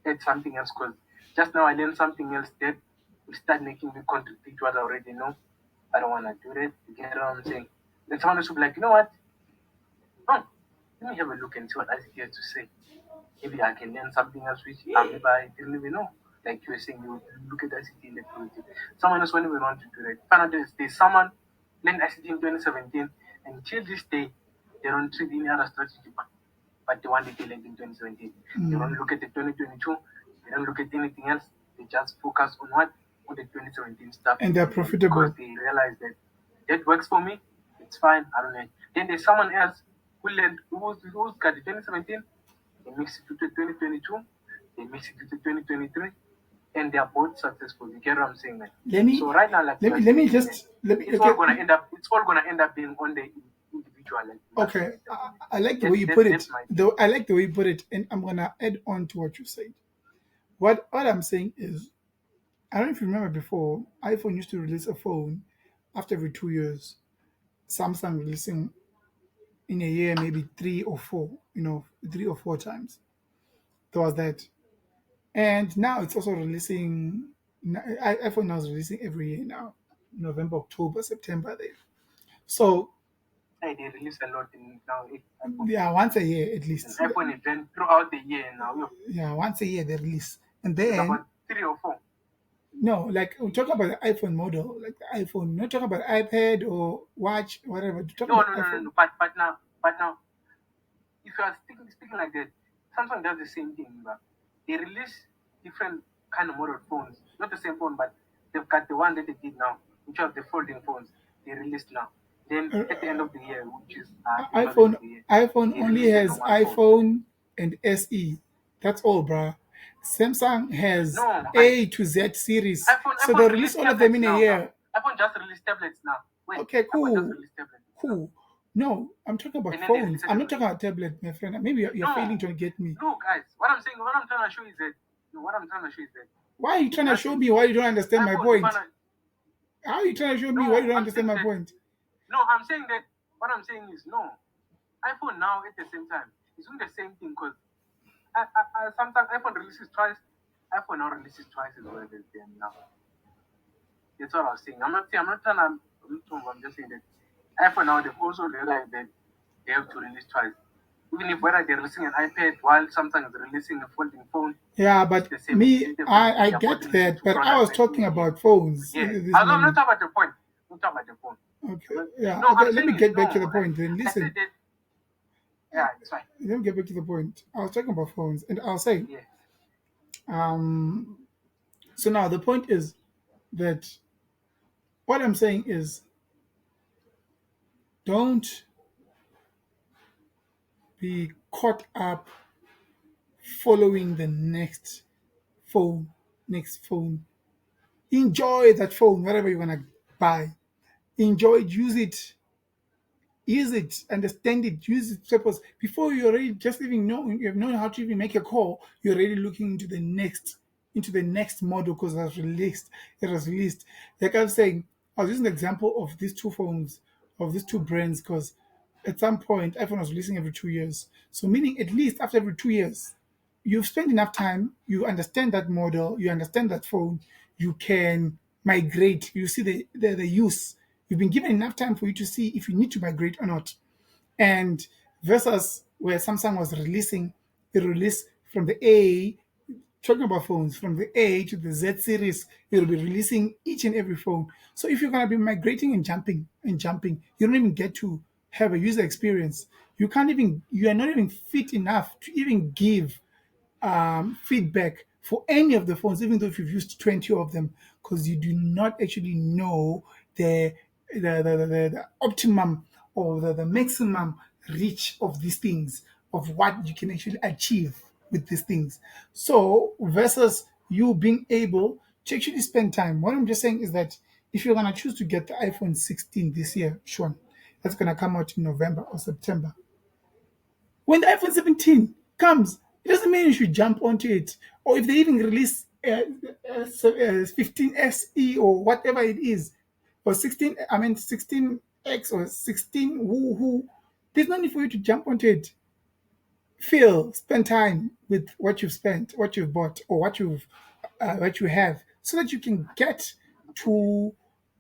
[SPEAKER 1] add something else because just now I learned something else that will start making me contradict what I already know. I don't want to do that. You get what I'm saying? Then someone else will be like, you know what? Oh, let me have a look and see what ICT has to say. Maybe I can learn something else which maybe I didn't even know. Like you were saying, you look at ICT in the community. Someone else won't even want to do that. Find out there's someone learned ICT in 2017 and until this day, they don't treat any other strategy but the one they learned in 2017. They don't look at the 2022, they don't look at anything else. They just focus on what? On the 2017 stuff.
[SPEAKER 2] and they're
[SPEAKER 1] And because
[SPEAKER 2] profitable.
[SPEAKER 1] they realize that that works for me, it's fine. I don't know. Then there's someone else who's got the 2017, they mix it with the 2022, they mix it with the 2023, and they are both successful. You get what I'm saying, man?
[SPEAKER 2] Let me
[SPEAKER 1] So right now, like
[SPEAKER 2] let
[SPEAKER 1] you are
[SPEAKER 2] me let me
[SPEAKER 1] saying, man,
[SPEAKER 2] just let me
[SPEAKER 1] it's all
[SPEAKER 2] okay.
[SPEAKER 1] gonna end up. It's all gonna end up being on the individual, like we are saying
[SPEAKER 2] Okay,
[SPEAKER 1] at the moment.
[SPEAKER 2] I like the way
[SPEAKER 1] That's
[SPEAKER 2] you
[SPEAKER 1] that's
[SPEAKER 2] put it.
[SPEAKER 1] that's my thing.
[SPEAKER 2] Though I like the way you put it, and I'm gonna add on to what you said. What I'm saying is, I don't know if you remember before, iPhone used to release a phone after every 2 years. Samsung releasing in a year maybe three or four, 3 or 4 times. There was that, and now it's also releasing. iPhone now is releasing every year now, November, October, September. There, so
[SPEAKER 1] Hey, they release a lot in now iPhone.
[SPEAKER 2] yeah, once a year at
[SPEAKER 1] And
[SPEAKER 2] least.
[SPEAKER 1] iPhone event throughout the year now. Yo,
[SPEAKER 2] Yeah, once a year they release, and
[SPEAKER 1] there's
[SPEAKER 2] then
[SPEAKER 1] about 3 or 4.
[SPEAKER 2] no, like we're talking about the iPhone model, like the iPhone. Not talking about iPad or watch, whatever. We're talking
[SPEAKER 1] No,
[SPEAKER 2] about
[SPEAKER 1] no, no, no,
[SPEAKER 2] iPhone.
[SPEAKER 1] no. But now, if you are speaking like that, Samsung does the same thing. But they release different kind of model phones. Not the same phone, but they've got the one that they did now, which are the folding phones. They released now. Then
[SPEAKER 2] Uh,
[SPEAKER 1] at the end of the year, which is the other end
[SPEAKER 2] iPhone
[SPEAKER 1] of the year,
[SPEAKER 2] iPhone
[SPEAKER 1] they
[SPEAKER 2] only
[SPEAKER 1] release the
[SPEAKER 2] has
[SPEAKER 1] normal phone.
[SPEAKER 2] iPhone and SE. That's all, bruh. Samsung has
[SPEAKER 1] No, guys,
[SPEAKER 2] A to Z series, so
[SPEAKER 1] iPhone
[SPEAKER 2] they'll release
[SPEAKER 1] released
[SPEAKER 2] all of them
[SPEAKER 1] tablets
[SPEAKER 2] in a
[SPEAKER 1] now. Now
[SPEAKER 2] year.
[SPEAKER 1] iPhone just released tablets now. Wait,
[SPEAKER 2] Okay,
[SPEAKER 1] iPhone just
[SPEAKER 2] cool,
[SPEAKER 1] released tablets now.
[SPEAKER 2] cool. No, I'm talking about
[SPEAKER 1] And then they
[SPEAKER 2] phones.
[SPEAKER 1] released a
[SPEAKER 2] I'm not
[SPEAKER 1] tablet.
[SPEAKER 2] talking about tablet, my friend. Maybe you're failing
[SPEAKER 1] No,
[SPEAKER 2] to get me.
[SPEAKER 1] look, guys. What I'm saying, what I'm trying to show is that, what I'm trying to show is that
[SPEAKER 2] Why are you
[SPEAKER 1] if
[SPEAKER 2] trying
[SPEAKER 1] you
[SPEAKER 2] to
[SPEAKER 1] are
[SPEAKER 2] show
[SPEAKER 1] seeing
[SPEAKER 2] me why you don't understand my
[SPEAKER 1] iPhone, you find
[SPEAKER 2] point?
[SPEAKER 1] out.
[SPEAKER 2] How are you trying to show me why you
[SPEAKER 1] No,
[SPEAKER 2] don't
[SPEAKER 1] I'm
[SPEAKER 2] understand
[SPEAKER 1] saying
[SPEAKER 2] my
[SPEAKER 1] that.
[SPEAKER 2] point?
[SPEAKER 1] No, I'm saying that. What I'm saying is no. iPhone now at the same time is doing the same thing because sometimes iPhone releases twice. iPhone now releases twice as well as them now. That's what I was saying. I'm not saying. I'm not trying to. I'm just saying that iPhone now they've also realized that they have to release twice. Even if whether they're releasing an iPad while Samsung is releasing a folding phone,
[SPEAKER 2] Yeah,
[SPEAKER 1] it's
[SPEAKER 2] but
[SPEAKER 1] the same. It's
[SPEAKER 2] me,
[SPEAKER 1] still
[SPEAKER 2] I
[SPEAKER 1] they're both
[SPEAKER 2] get
[SPEAKER 1] releasing
[SPEAKER 2] that,
[SPEAKER 1] two
[SPEAKER 2] but I
[SPEAKER 1] products
[SPEAKER 2] was
[SPEAKER 1] like in
[SPEAKER 2] talking
[SPEAKER 1] a year.
[SPEAKER 2] about phones
[SPEAKER 1] Yeah,
[SPEAKER 2] this
[SPEAKER 1] I'm not
[SPEAKER 2] moment.
[SPEAKER 1] talking about the point. I'm talking about the phone.
[SPEAKER 2] Okay, yeah,
[SPEAKER 1] No,
[SPEAKER 2] okay.
[SPEAKER 1] I'm
[SPEAKER 2] Let me
[SPEAKER 1] saying is
[SPEAKER 2] get back to
[SPEAKER 1] no.
[SPEAKER 2] the point. Then
[SPEAKER 1] I said
[SPEAKER 2] listen.
[SPEAKER 1] that Yeah, it's fine.
[SPEAKER 2] Let me get back to the point. I was talking about phones, and I'll say,
[SPEAKER 1] Yeah.
[SPEAKER 2] um, so now the point is that what I'm saying is don't be caught up following the phone, next phone. Enjoy that phone, whatever you want to buy. Enjoy it, use it, understand it, use its purpose. Before you already just even know you have known how to even make a call, you're already looking into the next model because it was released. It was released. Like I was saying, I was using the example of these two phones, of these two brands, because at some point iPhone was releasing every 2 years. So meaning at least after every 2 years, you've spent enough time, you understand that model, you understand that phone, you can migrate, you see the use. You've been given enough time for you to see if you need to migrate or not. And versus where Samsung was releasing, it released from the A, talking about phones, from the A to the Z series, it will be releasing each and every phone. So if you're gonna be migrating and jumping, you don't even get to have a user experience. You are not even fit enough to even give feedback for any of the phones, even though if you've used 20 of them, because you do not actually know the optimum or the maximum reach of these things, of what you can actually achieve with these things. So, versus you being able to actually spend time, what I'm just saying is that if you're going to choose to get the iPhone 16 this year, sure, that's going to come out in November or September. When the iPhone 17 comes, it doesn't mean you should jump onto it. Or if they even release 15 SE or whatever it is, or 16, I mean 16X or 16 woo, there's no need for you to jump onto it. Spend time with what you've spent, what you've bought, or what you have, so that you can get to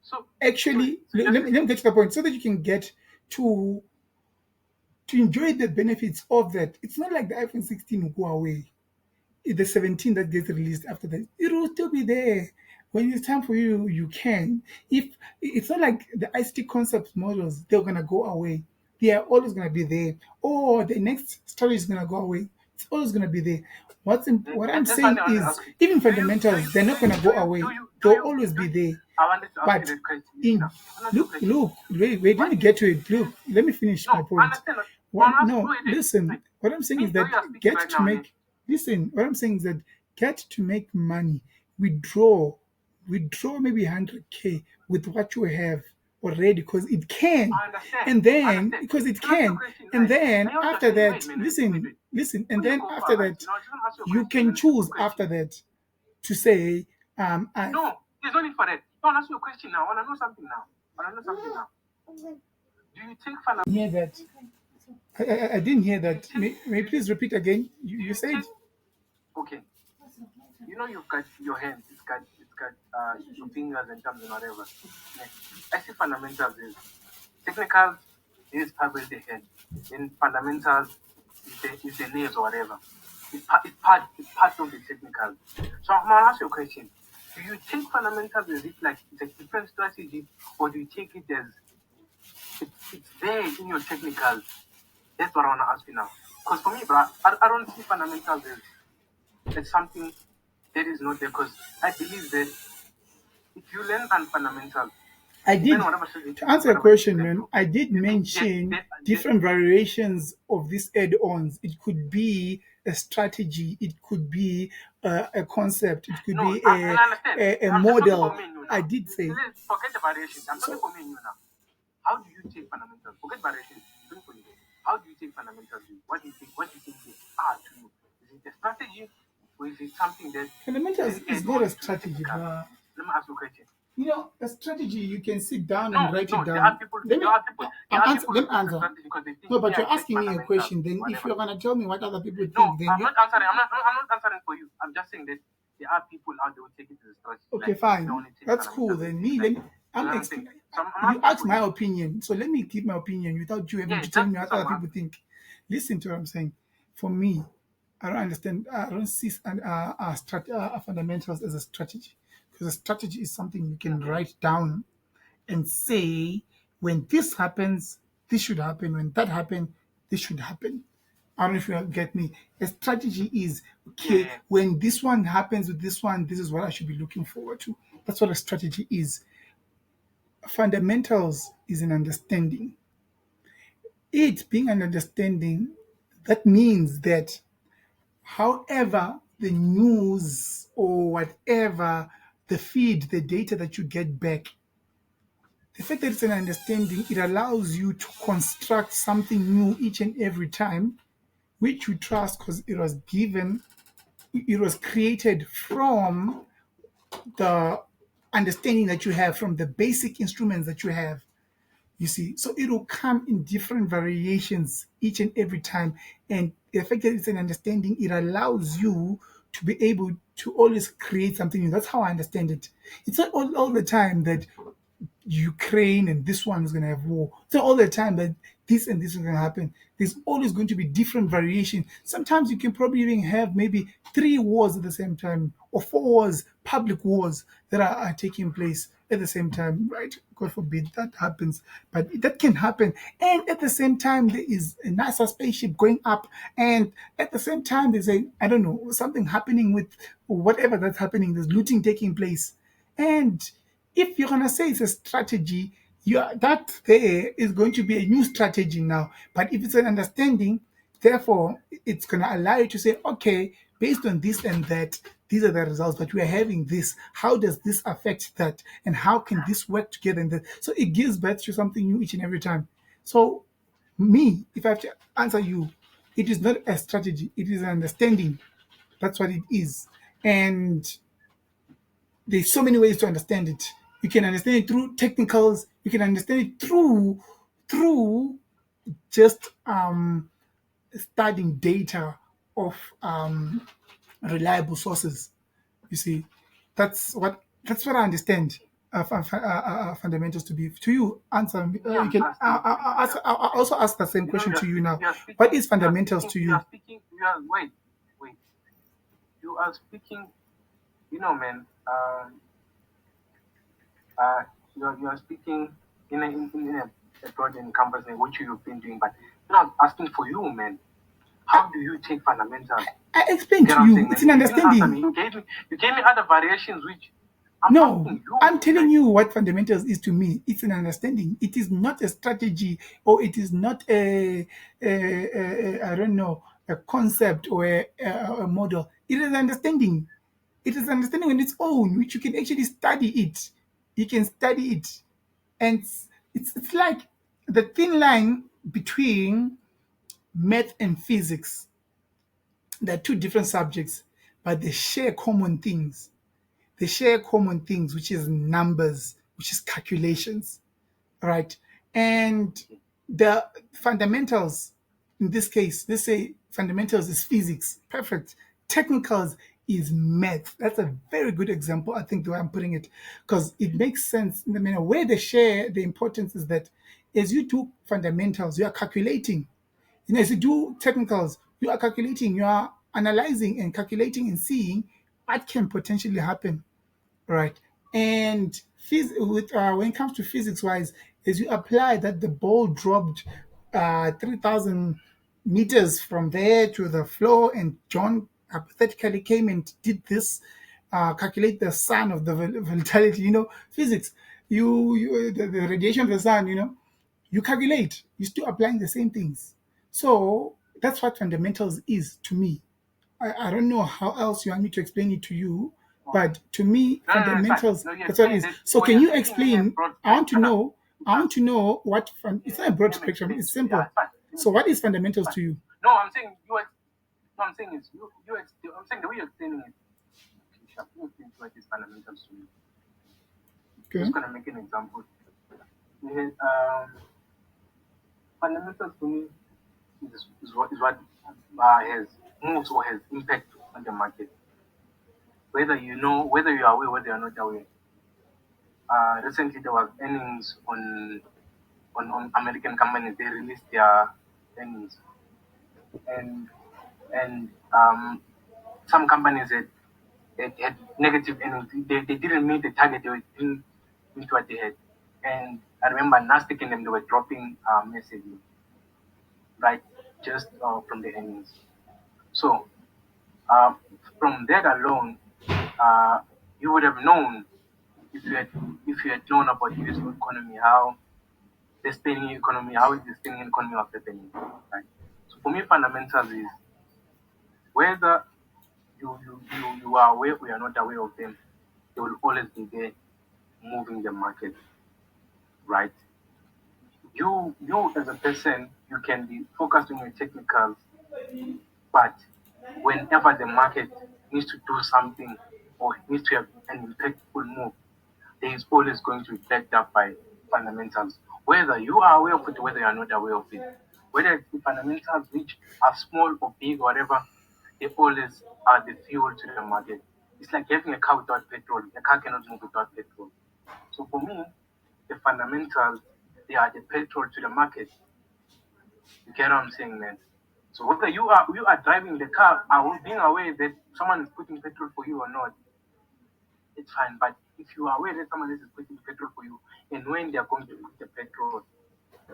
[SPEAKER 1] So,
[SPEAKER 2] actually.
[SPEAKER 1] so just
[SPEAKER 2] Let me get to the point, so that you can get to enjoy the benefits of that. It's not like the iPhone 16 will go away. It's the 17 that gets released after that. It will still be there. When it's time for you, you can. If it's not like the ICT concept models, they're gonna go away. They are always gonna be there. Or the next story is gonna go away. It's always gonna be there. What I'm
[SPEAKER 1] that's one
[SPEAKER 2] saying
[SPEAKER 1] thing I want to
[SPEAKER 2] is,
[SPEAKER 1] ask you.
[SPEAKER 2] even
[SPEAKER 1] Do you do
[SPEAKER 2] fundamentals,
[SPEAKER 1] you
[SPEAKER 2] they're not gonna go away.
[SPEAKER 1] do
[SPEAKER 2] They'll
[SPEAKER 1] you
[SPEAKER 2] always
[SPEAKER 1] do
[SPEAKER 2] be
[SPEAKER 1] you,
[SPEAKER 2] there.
[SPEAKER 1] I wanted to ask you
[SPEAKER 2] But
[SPEAKER 1] that question.
[SPEAKER 2] in
[SPEAKER 1] Now, I want to ask you a
[SPEAKER 2] look,
[SPEAKER 1] question.
[SPEAKER 2] look, wait, let
[SPEAKER 1] What
[SPEAKER 2] me
[SPEAKER 1] do you
[SPEAKER 2] get to it. Look, let me finish my
[SPEAKER 1] no, I
[SPEAKER 2] point.
[SPEAKER 1] understand. I
[SPEAKER 2] What?
[SPEAKER 1] want to ask
[SPEAKER 2] No,
[SPEAKER 1] wait,
[SPEAKER 2] listen.
[SPEAKER 1] wait.
[SPEAKER 2] What I'm saying
[SPEAKER 1] Me,
[SPEAKER 2] is
[SPEAKER 1] though
[SPEAKER 2] that
[SPEAKER 1] you are speaking
[SPEAKER 2] get
[SPEAKER 1] right
[SPEAKER 2] to
[SPEAKER 1] now, man.
[SPEAKER 2] make. Listen. What I'm saying is that get to make money. Withdraw maybe 100K with what you have already, because it can,
[SPEAKER 1] I understand.
[SPEAKER 2] and
[SPEAKER 1] I
[SPEAKER 2] then
[SPEAKER 1] understand.
[SPEAKER 2] because it
[SPEAKER 1] Can I ask you a
[SPEAKER 2] can,
[SPEAKER 1] question,
[SPEAKER 2] and
[SPEAKER 1] right?
[SPEAKER 2] then
[SPEAKER 1] I know what you're
[SPEAKER 2] after
[SPEAKER 1] saying. Wait,
[SPEAKER 2] that,
[SPEAKER 1] man, wait.
[SPEAKER 2] listen, and
[SPEAKER 1] Before you
[SPEAKER 2] then
[SPEAKER 1] go
[SPEAKER 2] after
[SPEAKER 1] far, right?
[SPEAKER 2] that,
[SPEAKER 1] I just want to ask you a
[SPEAKER 2] you
[SPEAKER 1] question.
[SPEAKER 2] can
[SPEAKER 1] Man. It's a
[SPEAKER 2] choose
[SPEAKER 1] good
[SPEAKER 2] after
[SPEAKER 1] question.
[SPEAKER 2] that to say, I,
[SPEAKER 1] No, there's no need for that. I want to ask you a question now. I want to know something now. Do you take fun?
[SPEAKER 2] hear that. I didn't hear
[SPEAKER 1] Do you
[SPEAKER 2] that.
[SPEAKER 1] take?
[SPEAKER 2] May you please repeat again?
[SPEAKER 1] Do
[SPEAKER 2] You
[SPEAKER 1] you
[SPEAKER 2] said
[SPEAKER 1] take? Okay. You know you've got your hands. It's got your fingers and thumbs and whatever. Yeah. I see fundamentals is technicals is probably the head. In fundamentals is the nails or whatever. It's part of the technical. So I'm gonna ask you a question. Do you take fundamentals as if like it's a different strategy, or do you take it as it's there in your technicals? That's what I wanna ask you now. Because for me, bro, I don't see fundamentals as something that is not there. Because I believe that if you learn on fundamentals,
[SPEAKER 2] I
[SPEAKER 1] depending
[SPEAKER 2] did.
[SPEAKER 1] on whatever strategy,
[SPEAKER 2] To answer your
[SPEAKER 1] whatever you
[SPEAKER 2] question,
[SPEAKER 1] can
[SPEAKER 2] man,
[SPEAKER 1] do,
[SPEAKER 2] I did
[SPEAKER 1] you can get
[SPEAKER 2] mention
[SPEAKER 1] that.
[SPEAKER 2] different variations of these add-ons. It could be a strategy, it could be a concept, it could
[SPEAKER 1] No,
[SPEAKER 2] be
[SPEAKER 1] and I understand.
[SPEAKER 2] a
[SPEAKER 1] I'm just talking about
[SPEAKER 2] model.
[SPEAKER 1] me and you
[SPEAKER 2] I
[SPEAKER 1] now.
[SPEAKER 2] did say.
[SPEAKER 1] Let's forget the variations. I'm talking
[SPEAKER 2] So
[SPEAKER 1] for me and you now. How do you take fundamentals? Forget variations. Think for you. How do you take fundamentals? What do you think? What do you think they are to you? Is it a strategy, or is it something that is
[SPEAKER 2] fundamentals
[SPEAKER 1] an
[SPEAKER 2] is not
[SPEAKER 1] add-on
[SPEAKER 2] a
[SPEAKER 1] to your
[SPEAKER 2] strategy,
[SPEAKER 1] technical?
[SPEAKER 2] bruh.
[SPEAKER 1] Let me ask you a question.
[SPEAKER 2] A strategy you can sit down and
[SPEAKER 1] No,
[SPEAKER 2] write it
[SPEAKER 1] no. There are
[SPEAKER 2] down.
[SPEAKER 1] people.
[SPEAKER 2] Let
[SPEAKER 1] There
[SPEAKER 2] me
[SPEAKER 1] are people. There are people
[SPEAKER 2] let
[SPEAKER 1] who
[SPEAKER 2] me
[SPEAKER 1] take a
[SPEAKER 2] answer.
[SPEAKER 1] strategy because they think
[SPEAKER 2] No, but
[SPEAKER 1] they
[SPEAKER 2] you're
[SPEAKER 1] are check
[SPEAKER 2] asking me a
[SPEAKER 1] fundamentals,
[SPEAKER 2] question. Then if
[SPEAKER 1] whatever.
[SPEAKER 2] you're gonna tell me what other people
[SPEAKER 1] No,
[SPEAKER 2] think, then
[SPEAKER 1] I'm
[SPEAKER 2] you
[SPEAKER 1] not answering. I'm not answering for you. I'm just saying that there are people out there who take it as a strategy.
[SPEAKER 2] okay,
[SPEAKER 1] Like they
[SPEAKER 2] fine.
[SPEAKER 1] only take
[SPEAKER 2] That's cool.
[SPEAKER 1] fundamentals as
[SPEAKER 2] Then
[SPEAKER 1] this.
[SPEAKER 2] me, let
[SPEAKER 1] Like
[SPEAKER 2] me.
[SPEAKER 1] you know what I'm saying. So I'm
[SPEAKER 2] You
[SPEAKER 1] asking
[SPEAKER 2] asked
[SPEAKER 1] for
[SPEAKER 2] my
[SPEAKER 1] you.
[SPEAKER 2] opinion, so let me give my opinion without you having
[SPEAKER 1] Yeah,
[SPEAKER 2] to tell
[SPEAKER 1] that's
[SPEAKER 2] me what
[SPEAKER 1] what
[SPEAKER 2] other
[SPEAKER 1] I'm
[SPEAKER 2] people
[SPEAKER 1] asking.
[SPEAKER 2] think. Listen to what I'm saying. For me, I don't understand. I don't see fundamentals as a strategy, because a strategy is something you can write down and say, when this happens, this should happen. When that happens, this should happen. I don't know if you get me. A strategy is okay,
[SPEAKER 1] Yeah.
[SPEAKER 2] when this one happens with this one, this is what I should be looking forward to. That's what a strategy is. Fundamentals is an understanding. It being an understanding, that means that however the news or whatever the feed, the data that you get back, the fact that it's an understanding, it allows you to construct something new each and every time, which you trust because it was given, it was created from the understanding that you have, from the basic instruments that you have. You see, so it will come in different variations each and every time. And the fact that it's an understanding, it allows you to be able to always create something new. That's how I understand it. It's not all the time that Ukraine and this one is going to have war. So all the time that this and this is going to happen. There's always going to be different variation. Sometimes you can probably even have maybe 3 wars at the same time, or 4 wars, public wars that are taking place at the same time, right? God forbid that happens, but that can happen. And at the same time, there is a NASA spaceship going up, and at the same time, there's a, I don't know, something happening with whatever that's happening. There's looting taking place, and if you're gonna say it's a strategy, that there is going to be a new strategy now. But if it's an understanding, therefore it's gonna allow you to say, okay, based on this and that, these are the results, but we are having this. How does this affect that? And how can this work together? And that, so it gives birth to something new each and every time. So me, if I have to answer you, it is not a strategy, it is an understanding. That's what it is. And there's so many ways to understand it. You can understand it through technicals. You can understand it through just studying data of reliable sources. You see, that's what I understand fundamentals to be. To you, answer.
[SPEAKER 1] Me,
[SPEAKER 2] You
[SPEAKER 1] I'm
[SPEAKER 2] can.
[SPEAKER 1] asking you.
[SPEAKER 2] I also ask the same
[SPEAKER 1] You know,
[SPEAKER 2] question to you now.
[SPEAKER 1] you are
[SPEAKER 2] What
[SPEAKER 1] speaking.
[SPEAKER 2] is fundamentals to
[SPEAKER 1] You
[SPEAKER 2] you?
[SPEAKER 1] are speaking. You are wait. You are speaking. You know, man. Uh, you are speaking in a broad encompassing which you've been doing, but you know, I'm asking for you, man.
[SPEAKER 2] I,
[SPEAKER 1] How do you take fundamentals?
[SPEAKER 2] I
[SPEAKER 1] You
[SPEAKER 2] explained
[SPEAKER 1] get
[SPEAKER 2] to
[SPEAKER 1] what I'm
[SPEAKER 2] you.
[SPEAKER 1] saying,
[SPEAKER 2] It's
[SPEAKER 1] man?
[SPEAKER 2] an
[SPEAKER 1] You didn't answer
[SPEAKER 2] understanding.
[SPEAKER 1] me. You gave me other variations which I'm
[SPEAKER 2] No,
[SPEAKER 1] asking you,
[SPEAKER 2] I'm telling
[SPEAKER 1] like,
[SPEAKER 2] you what fundamentals is to me. It's an understanding. It is not a strategy, or it is not I don't know, a concept or a model. It is understanding. It is understanding on its own, which you can actually study it. You can study it, and it's like the thin line between math and physics. They're two different subjects, but they share common things. They share common things, which is numbers, which is calculations, right? And the fundamentals, in this case, let's say fundamentals is physics, perfect. Technicals is math. That's a very good example, I think, the way I'm putting it, because it makes sense. I mean, where they share the importance is that as you do fundamentals, you are calculating. As you do technicals, you are calculating, you are analyzing and calculating and seeing what can potentially happen, right? And when it comes to physics wise, as you apply that the ball dropped 3,000 meters from there to the floor, and John hypothetically came and did this, calculate the sun of the volatility, physics, the radiation of the sun, you calculate, you're still applying the same things. So that's what fundamentals is to me. I don't know how else you want me to explain it to you, but to me,
[SPEAKER 1] no, it's fine.
[SPEAKER 2] fundamentals,
[SPEAKER 1] No, you're
[SPEAKER 2] that's what it
[SPEAKER 1] explaining
[SPEAKER 2] is.
[SPEAKER 1] that.
[SPEAKER 2] So
[SPEAKER 1] Well,
[SPEAKER 2] can
[SPEAKER 1] you're
[SPEAKER 2] you
[SPEAKER 1] speaking in a
[SPEAKER 2] explain?
[SPEAKER 1] broad
[SPEAKER 2] I want to
[SPEAKER 1] spectrum.
[SPEAKER 2] know. I want to know what it's not a broad
[SPEAKER 1] Let me
[SPEAKER 2] spectrum.
[SPEAKER 1] explain
[SPEAKER 2] It's
[SPEAKER 1] to you. Yeah,
[SPEAKER 2] simple.
[SPEAKER 1] it's fine. Let me
[SPEAKER 2] So what
[SPEAKER 1] explain.
[SPEAKER 2] is fundamentals
[SPEAKER 1] Fine.
[SPEAKER 2] to you?
[SPEAKER 1] No, I'm saying no, I'm saying it's I'm saying the way you're explaining it. I'm thinking what is fundamentals to you.
[SPEAKER 2] Okay.
[SPEAKER 1] Just gonna make an example. Yeah, fundamentals to me is what has moves or has impact on the market. Whether you are aware, whether you are not aware. Recently there was earnings on American companies. They released their earnings, and some companies had negative earnings. They didn't meet the target. They didn't meet what they had. And I remember Nasdaq and them, they were dropping massively, right? just from the earnings. So uh, from that alone, uh, you would have known if you had known about the US economy, how the spending economy, how is the spending economy of happening, right? So for me, fundamentals is whether you are aware or you are not aware of them, they will always be there moving the market, right? You as a person, you can be focused on your technicals, but whenever the market needs to do something or needs to have an impactful move, there is always going to be backed up by fundamentals. Whether you are aware of it or whether you are not aware of it. Whether the fundamentals which are small or big or whatever, they always are the fuel to the market. It's like having a car without petrol. A car cannot move without petrol. So for me, the fundamentals, they are the petrol to the market. You get what I'm saying, man? So whether you are driving the car, being aware that someone is putting petrol for you or not, it's fine. But if you are aware that someone else is putting petrol for you, and when they are going to put the petrol,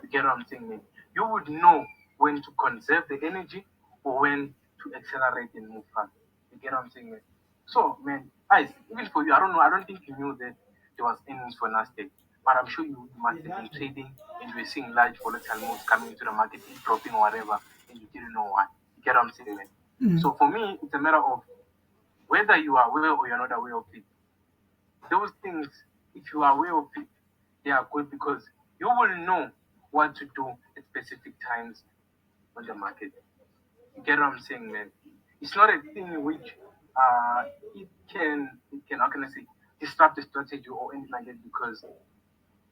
[SPEAKER 1] you get what I'm saying, man? You would know when to conserve the energy or when to accelerate and move fast. You get what I'm saying, man? So, man, guys, even for you, I don't know. I don't think you knew that there was earnings for Nasdaq, but I'm sure you must have been trading and you were seeing large volatile moves coming into the market, dropping or whatever, and you didn't know why. You get what I'm saying, man? So for me, it's a matter of whether you are aware or you're not aware of it. Those things, if you are aware of it, they are good because you will know what to do at specific times on the market. You get what I'm saying, man? It's not a thing which uh, it can how can I say disrupt the strategy or anything like that because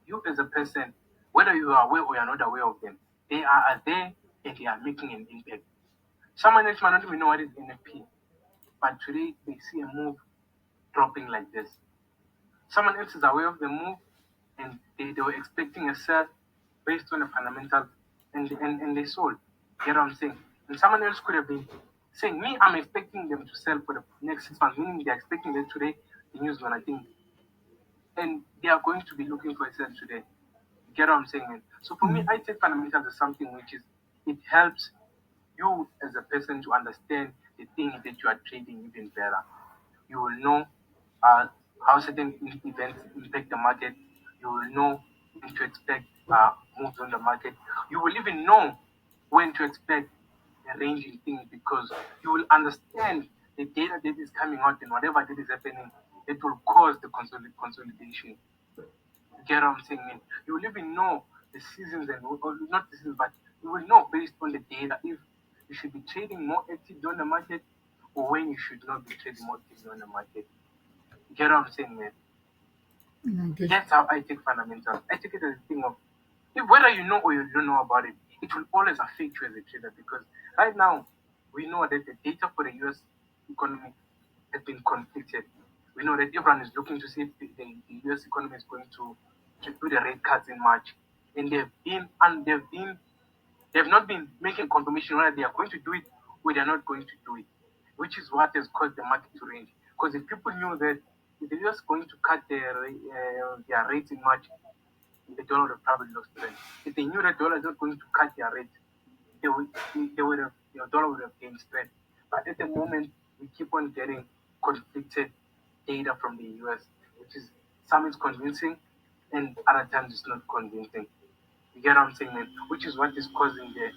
[SPEAKER 1] you as a person, whether you are aware or you're not aware of them, they are there and they are making an impact. Someone else might not even know what is NFP, but today they see a move dropping like this. Someone else is aware of the move and they were expecting a sell based on the fundamentals and they sold. Get what I'm saying? And someone else could have been saying, me, I'm expecting them to sell for the next 6 months, meaning they're expecting that today the news gonna think and they are going to be looking for a sell today. You get what I'm saying, man? So for me, I take fundamentals as something which is it helps you as a person to understand the thing that you are trading even better. You will know uh, how certain events impact the market. You will know when to expect moves on the market. You will even know when to expect a range in things because you will understand the data that is coming out and whatever that is happening, it will cause the consolidation. You get what I'm saying? Man? You will even know the seasons and or not the seasons, but you will know based on the data if you should be trading more actively on the market or when you should not be trading more actively on the market. You get what I'm saying, man?
[SPEAKER 2] Okay.
[SPEAKER 1] That's how I take fundamentals. I take it as a thing of if whether you know or you don't know about it, it will always affect you as a trader because right now we know that the data for the US economy has been conflicted. We know that everyone is looking to see if the US economy is going to do the rate cuts in March. And they've not been making confirmation whether they are going to do it or they are not going to do it, which is what has caused the market to range. Because if people knew that if the US is going to cut their rates in March, the dollar would have probably lost strength. If they knew that dollar is not going to cut their rate, they would have dollar would have gained strength. But at the moment, we keep on getting conflicted data from the US, which is some is convincing and other times it's not convincing. You get what I'm saying, man? Which is what is causing the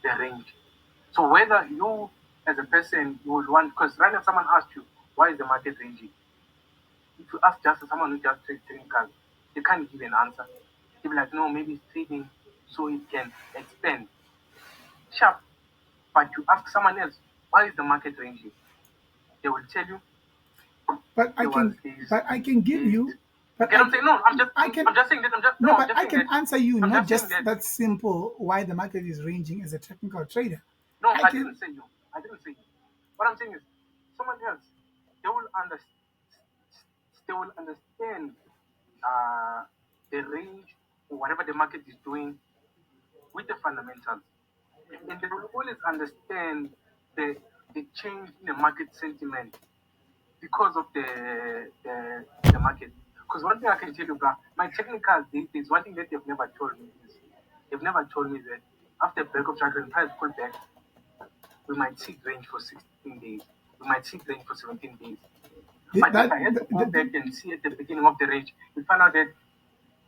[SPEAKER 1] the range. So whether you as a person you would want because right now someone asked you why is the market ranging? If you ask just someone who just trades trading cars, they can't give an answer. They'll be like, no, maybe it's trading so it can expand. Sharp. But you ask someone else, why is the market ranging? They will tell you
[SPEAKER 2] But I
[SPEAKER 1] there was
[SPEAKER 2] can,
[SPEAKER 1] this
[SPEAKER 2] but I can give
[SPEAKER 1] this
[SPEAKER 2] you,
[SPEAKER 1] you
[SPEAKER 2] but
[SPEAKER 1] get what I'm saying? No,
[SPEAKER 2] I can,
[SPEAKER 1] I'm just saying that
[SPEAKER 2] no,
[SPEAKER 1] I'm
[SPEAKER 2] but
[SPEAKER 1] just
[SPEAKER 2] I
[SPEAKER 1] saying
[SPEAKER 2] can
[SPEAKER 1] that
[SPEAKER 2] answer you
[SPEAKER 1] I'm
[SPEAKER 2] not
[SPEAKER 1] just saying
[SPEAKER 2] just
[SPEAKER 1] that
[SPEAKER 2] that simple why the market is ranging as a technical trader.
[SPEAKER 1] no,
[SPEAKER 2] I
[SPEAKER 1] I
[SPEAKER 2] can,
[SPEAKER 1] didn't say you. I didn't say you. What I'm saying is someone else, they will understand they will understand uh, the range or whatever the market is doing with the fundamentals. And they will always understand the the change in the market sentiment because of the market. Because one thing I can tell you, bro, my technical there's one thing that they've never told me is They've never told me that after break of chart, when price pull back, we might see range for 16 days. We might see range for 17 days. But if I had to go back and see at the beginning of the range, we find out that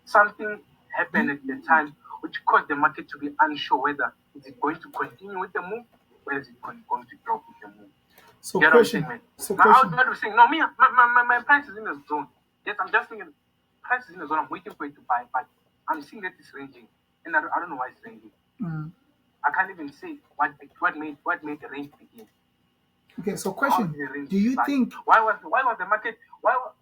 [SPEAKER 1] something happened at the time which caused the market to be unsure whether is it going to continue with the move or is it going to drop with the move.
[SPEAKER 2] So
[SPEAKER 1] Get what I'm
[SPEAKER 2] question.
[SPEAKER 1] saying, man?
[SPEAKER 2] So
[SPEAKER 1] Now, I was
[SPEAKER 2] question.
[SPEAKER 1] not saying, no, me, my price is in a zone. Yes, I'm just thinking, price is in a zone. I'm waiting for it to buy, but I'm seeing that it's ranging, and I don't know why it's ranging. I can't even say what made the range begin.
[SPEAKER 2] Okay. So
[SPEAKER 1] How
[SPEAKER 2] question.
[SPEAKER 1] did the range
[SPEAKER 2] Do you
[SPEAKER 1] start?
[SPEAKER 2] think?
[SPEAKER 1] Why was the market? Why was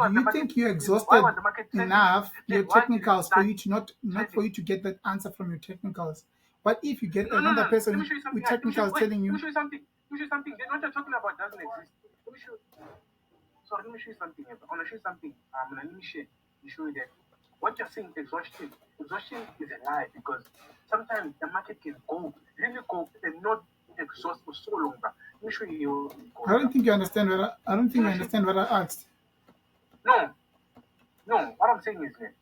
[SPEAKER 2] Do
[SPEAKER 1] the
[SPEAKER 2] you
[SPEAKER 1] market?
[SPEAKER 2] think you
[SPEAKER 1] Why
[SPEAKER 2] exhausted
[SPEAKER 1] was the market trending?
[SPEAKER 2] enough your
[SPEAKER 1] Then why did it
[SPEAKER 2] technicals for
[SPEAKER 1] start
[SPEAKER 2] you to not for
[SPEAKER 1] trending?
[SPEAKER 2] you to get that answer from your technicals? What if you get
[SPEAKER 1] No.
[SPEAKER 2] another
[SPEAKER 1] Let me
[SPEAKER 2] person
[SPEAKER 1] show you something.
[SPEAKER 2] with technicals telling
[SPEAKER 1] Let
[SPEAKER 2] you?
[SPEAKER 1] me show you something. Let me show you something. Then what you're talking about doesn't exist. Let me show. Sorry, let me show you something. I want to show you something. Let me show you that what you're saying, exhaustion. Exhaustion is a lie because sometimes the market can really go and not exhaust for so long. But let me show you.
[SPEAKER 2] I don't think you understand what I don't think you
[SPEAKER 1] Let me show
[SPEAKER 2] understand what I asked.
[SPEAKER 1] No. What I'm saying is, man,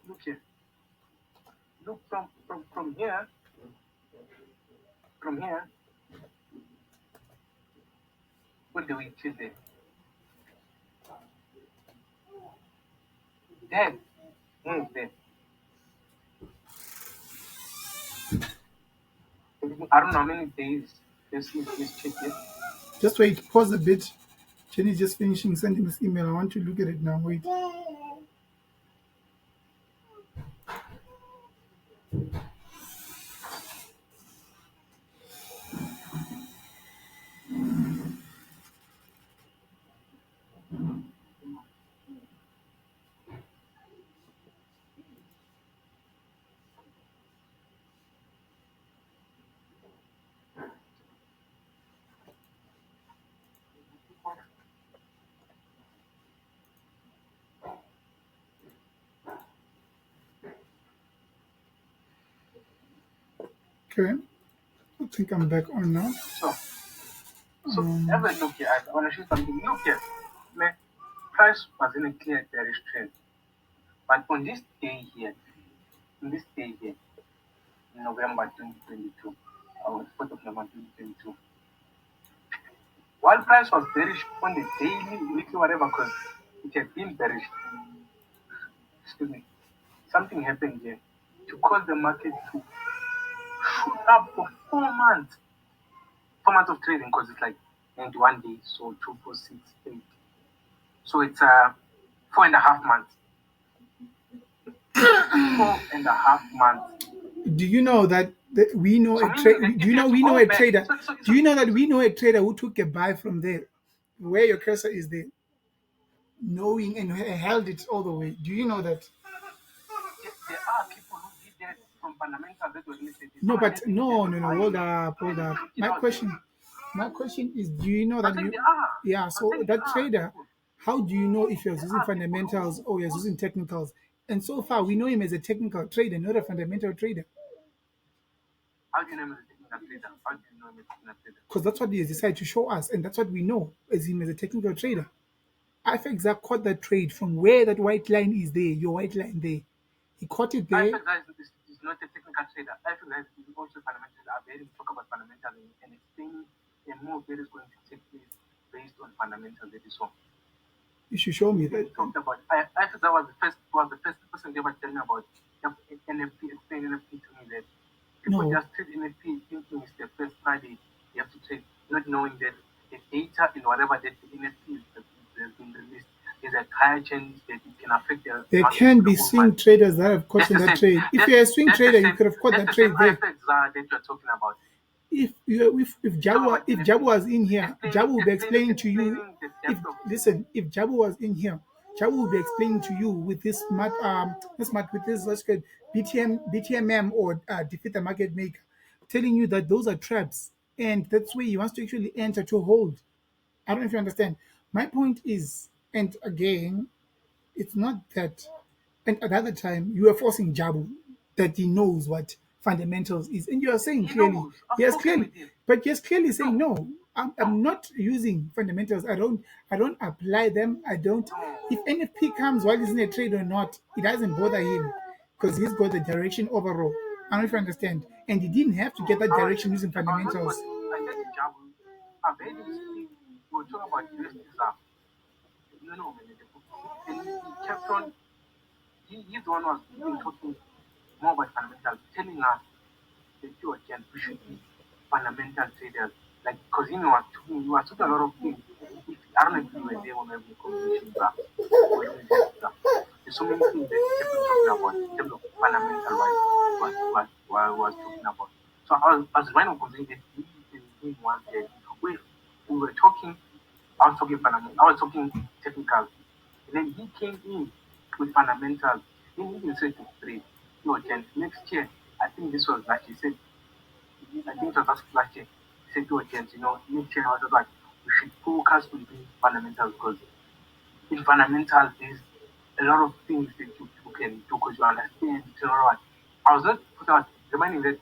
[SPEAKER 1] look here. Look from here. From here. What do we till there? There. There. I don't know how many days. Let's check it.
[SPEAKER 2] Just wait. Pause a bit. Jenny's just finishing sending this email. I want to look at it now. Wait. Okay. I think I'm back on now.
[SPEAKER 1] So have a look here. I want to show you something. Look here. Man, price was in a clear bearish trend. But on this day here, November 2022, or 4th of November 2022, while price was bearish on the daily, weekly, whatever, because it had been bearish, excuse me, something happened here to cause the market to shoot up for 4 months. 4 months of trading because it's like 91 days, so 2, 4, 6, 8. So it's 4.5 months. 4.5 months.
[SPEAKER 2] Do you know that we know
[SPEAKER 1] So
[SPEAKER 2] a trader?
[SPEAKER 1] meaning
[SPEAKER 2] Do you
[SPEAKER 1] if
[SPEAKER 2] know
[SPEAKER 1] you
[SPEAKER 2] we
[SPEAKER 1] have
[SPEAKER 2] know
[SPEAKER 1] to
[SPEAKER 2] a
[SPEAKER 1] go back,
[SPEAKER 2] trader?
[SPEAKER 1] so
[SPEAKER 2] Do you know that we know a trader who took a buy from there, where your cursor is there, knowing and held it all the way? Do you know that?
[SPEAKER 1] there are people who did that from fundamentals that were listed.
[SPEAKER 2] No,
[SPEAKER 1] Someone
[SPEAKER 2] but
[SPEAKER 1] had
[SPEAKER 2] no,
[SPEAKER 1] to
[SPEAKER 2] no, no.
[SPEAKER 1] buy
[SPEAKER 2] Hold
[SPEAKER 1] it
[SPEAKER 2] up, hold
[SPEAKER 1] and
[SPEAKER 2] up.
[SPEAKER 1] took it out there.
[SPEAKER 2] My question is, do you know
[SPEAKER 1] I'm
[SPEAKER 2] that
[SPEAKER 1] saying
[SPEAKER 2] you?
[SPEAKER 1] there are.
[SPEAKER 2] Yeah.
[SPEAKER 1] I'm
[SPEAKER 2] So
[SPEAKER 1] saying there
[SPEAKER 2] that
[SPEAKER 1] are
[SPEAKER 2] trader,
[SPEAKER 1] people.
[SPEAKER 2] how do you know if you're
[SPEAKER 1] There
[SPEAKER 2] using
[SPEAKER 1] are people
[SPEAKER 2] fundamentals or you're
[SPEAKER 1] who
[SPEAKER 2] using technicals? And so far, we know him as a technical trader, not a fundamental trader,
[SPEAKER 1] how do you know him as a technical trader? How do you know him as a technical trader?
[SPEAKER 2] because that's what he has decided to show us, and that's what we know as him as a technical trader. IFXR caught that trade from where that white line is there, your white line there. He caught it
[SPEAKER 1] I
[SPEAKER 2] there.
[SPEAKER 1] feel that is not a technical trader. I feel that is also fundamental. I've heard him talk about fundamentals and explaining a move that is going to take place based on fundamentals that is so.
[SPEAKER 2] You should show me
[SPEAKER 1] He
[SPEAKER 2] that.
[SPEAKER 1] talked about. I thought that was the first person they were telling me about NFP, explain NFP to me that people
[SPEAKER 2] No,
[SPEAKER 1] just trade NFP thinking it's the first Friday you have to trade, not knowing that the data in whatever that the NFP has been released is a higher chance that it can affect the
[SPEAKER 2] there
[SPEAKER 1] market
[SPEAKER 2] can
[SPEAKER 1] for the
[SPEAKER 2] be
[SPEAKER 1] whole
[SPEAKER 2] swing
[SPEAKER 1] month.
[SPEAKER 2] traders that have caught
[SPEAKER 1] That's
[SPEAKER 2] in
[SPEAKER 1] the
[SPEAKER 2] that
[SPEAKER 1] same.
[SPEAKER 2] trade. If
[SPEAKER 1] That's,
[SPEAKER 2] you're a swing
[SPEAKER 1] that's the
[SPEAKER 2] trader, you
[SPEAKER 1] same.
[SPEAKER 2] could have caught
[SPEAKER 1] That's
[SPEAKER 2] that
[SPEAKER 1] the same
[SPEAKER 2] trade there.
[SPEAKER 1] IFX that you're talking about.
[SPEAKER 2] If
[SPEAKER 1] Talk about
[SPEAKER 2] Jabu was in here, Jabu will be
[SPEAKER 1] explaining
[SPEAKER 2] explaining to you.
[SPEAKER 1] the
[SPEAKER 2] If
[SPEAKER 1] depth of.
[SPEAKER 2] listen, if Jabu was in here, Jabu will be explaining to you with this with this what's called BTMM or defeat the market maker, telling you that those are traps, and that's where he wants to actually enter to hold. I don't know if you understand. My point is, and again, it's not that. And at the other time, you are forcing Jabu that he knows what fundamentals is, and you are saying
[SPEAKER 1] He
[SPEAKER 2] clearly,
[SPEAKER 1] knows. I've
[SPEAKER 2] yes,
[SPEAKER 1] spoken
[SPEAKER 2] clearly,
[SPEAKER 1] with him.
[SPEAKER 2] but yes, clearly saying
[SPEAKER 1] No,
[SPEAKER 2] no. I'm not using fundamentals. I don't apply them. I don't. If NFP comes while he's in a trade or not, it doesn't bother him because he's got the direction overall. I don't know if you understand. And he didn't have to get that direction using
[SPEAKER 1] I was not
[SPEAKER 2] fundamentals.
[SPEAKER 1] what I said in Jabu. I've heard him speak. We were talking about USD. Man, and he kept on. He's the one who was been talking more about fundamentals, telling us that you again we should be fundamental traders. Like, because he was talking a lot of things. I don't know if you were there when we were conversation, but there's so many things that he kept on talking about in terms of fundamental was talking about. So I was when I was conversation that he once said, we were talking, I was talking fundamental, I was talking technical. And then he came in with fundamentals. Then he even said to trade. Jen, next year, I think this was last year, he said, I think it was last year, he said to Jen, next year, I was like, we should focus on doing fundamentals because in fundamental there's a lot of things that you can do because you understand it and all that. I was not I was reminding that,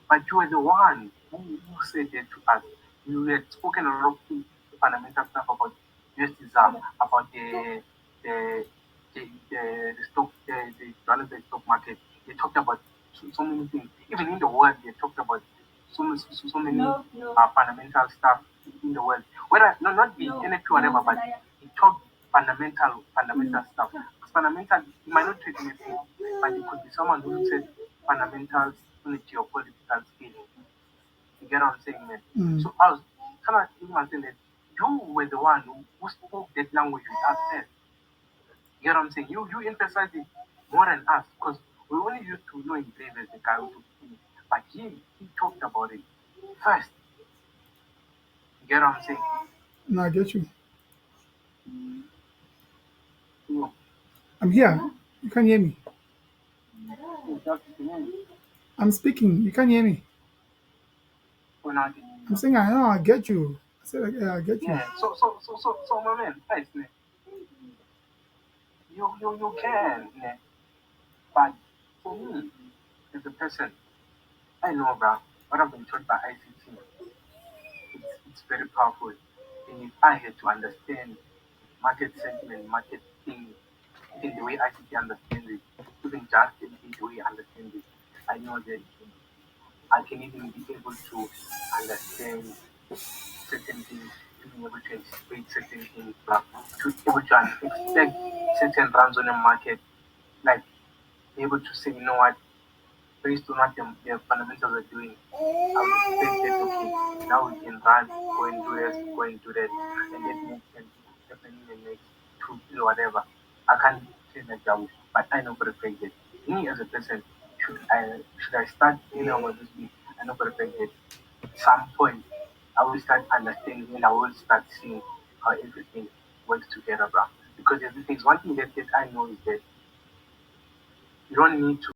[SPEAKER 1] but you were the one who said that to us. You had spoken a lot of things, fundamental stuff about USDZAM, about the the stock the Johannesburg stock market. They talked about so many things. Even in the world, they talked about so many fundamental stuff in the world. Whether not the NFP whatever, but he talked fundamental stuff. Because fundamental, he might not trade NFP, but it could be someone who said fundamentals on a geopolitical scale. You get what I'm saying, man?
[SPEAKER 2] Mm.
[SPEAKER 1] So I was kind of thinking myself that you were the one who spoke that language with us first. You get what I'm saying? You emphasized it more than us because we only used to know him Brave as the guy who took it. But he talked about it first. You get what I'm saying?
[SPEAKER 2] No, I get you.
[SPEAKER 1] You know,
[SPEAKER 2] I'm here. You can't hear me.
[SPEAKER 1] that's the name.
[SPEAKER 2] I'm speaking. You can't hear me.
[SPEAKER 1] When I
[SPEAKER 2] I'm saying I know. I get you. I said I get you.
[SPEAKER 1] yeah. So my man, guys, man, you can, man. But for me, as a person, I know, bro, what I've been taught by ICT, it's very powerful. And if I had to understand market sentiment, market thing, in the way ICT understands it, even just in the way I understand it, I know that I can even be able to understand certain things, to be able to anticipate certain things, but to be able to expect certain runs on the market, like be able to say, you know what, based on what the fundamentals are doing, I would expect that okay, now we can run, go and do this, go and do that, and that makes sense happening in the next 2 or whatever. I can't say that job, but I know for a fact that me as a person, should I start about this week, I know for a fact that some point I will start understanding and I will start seeing how everything works together, bro. Because everything's one thing that I know is that you don't need to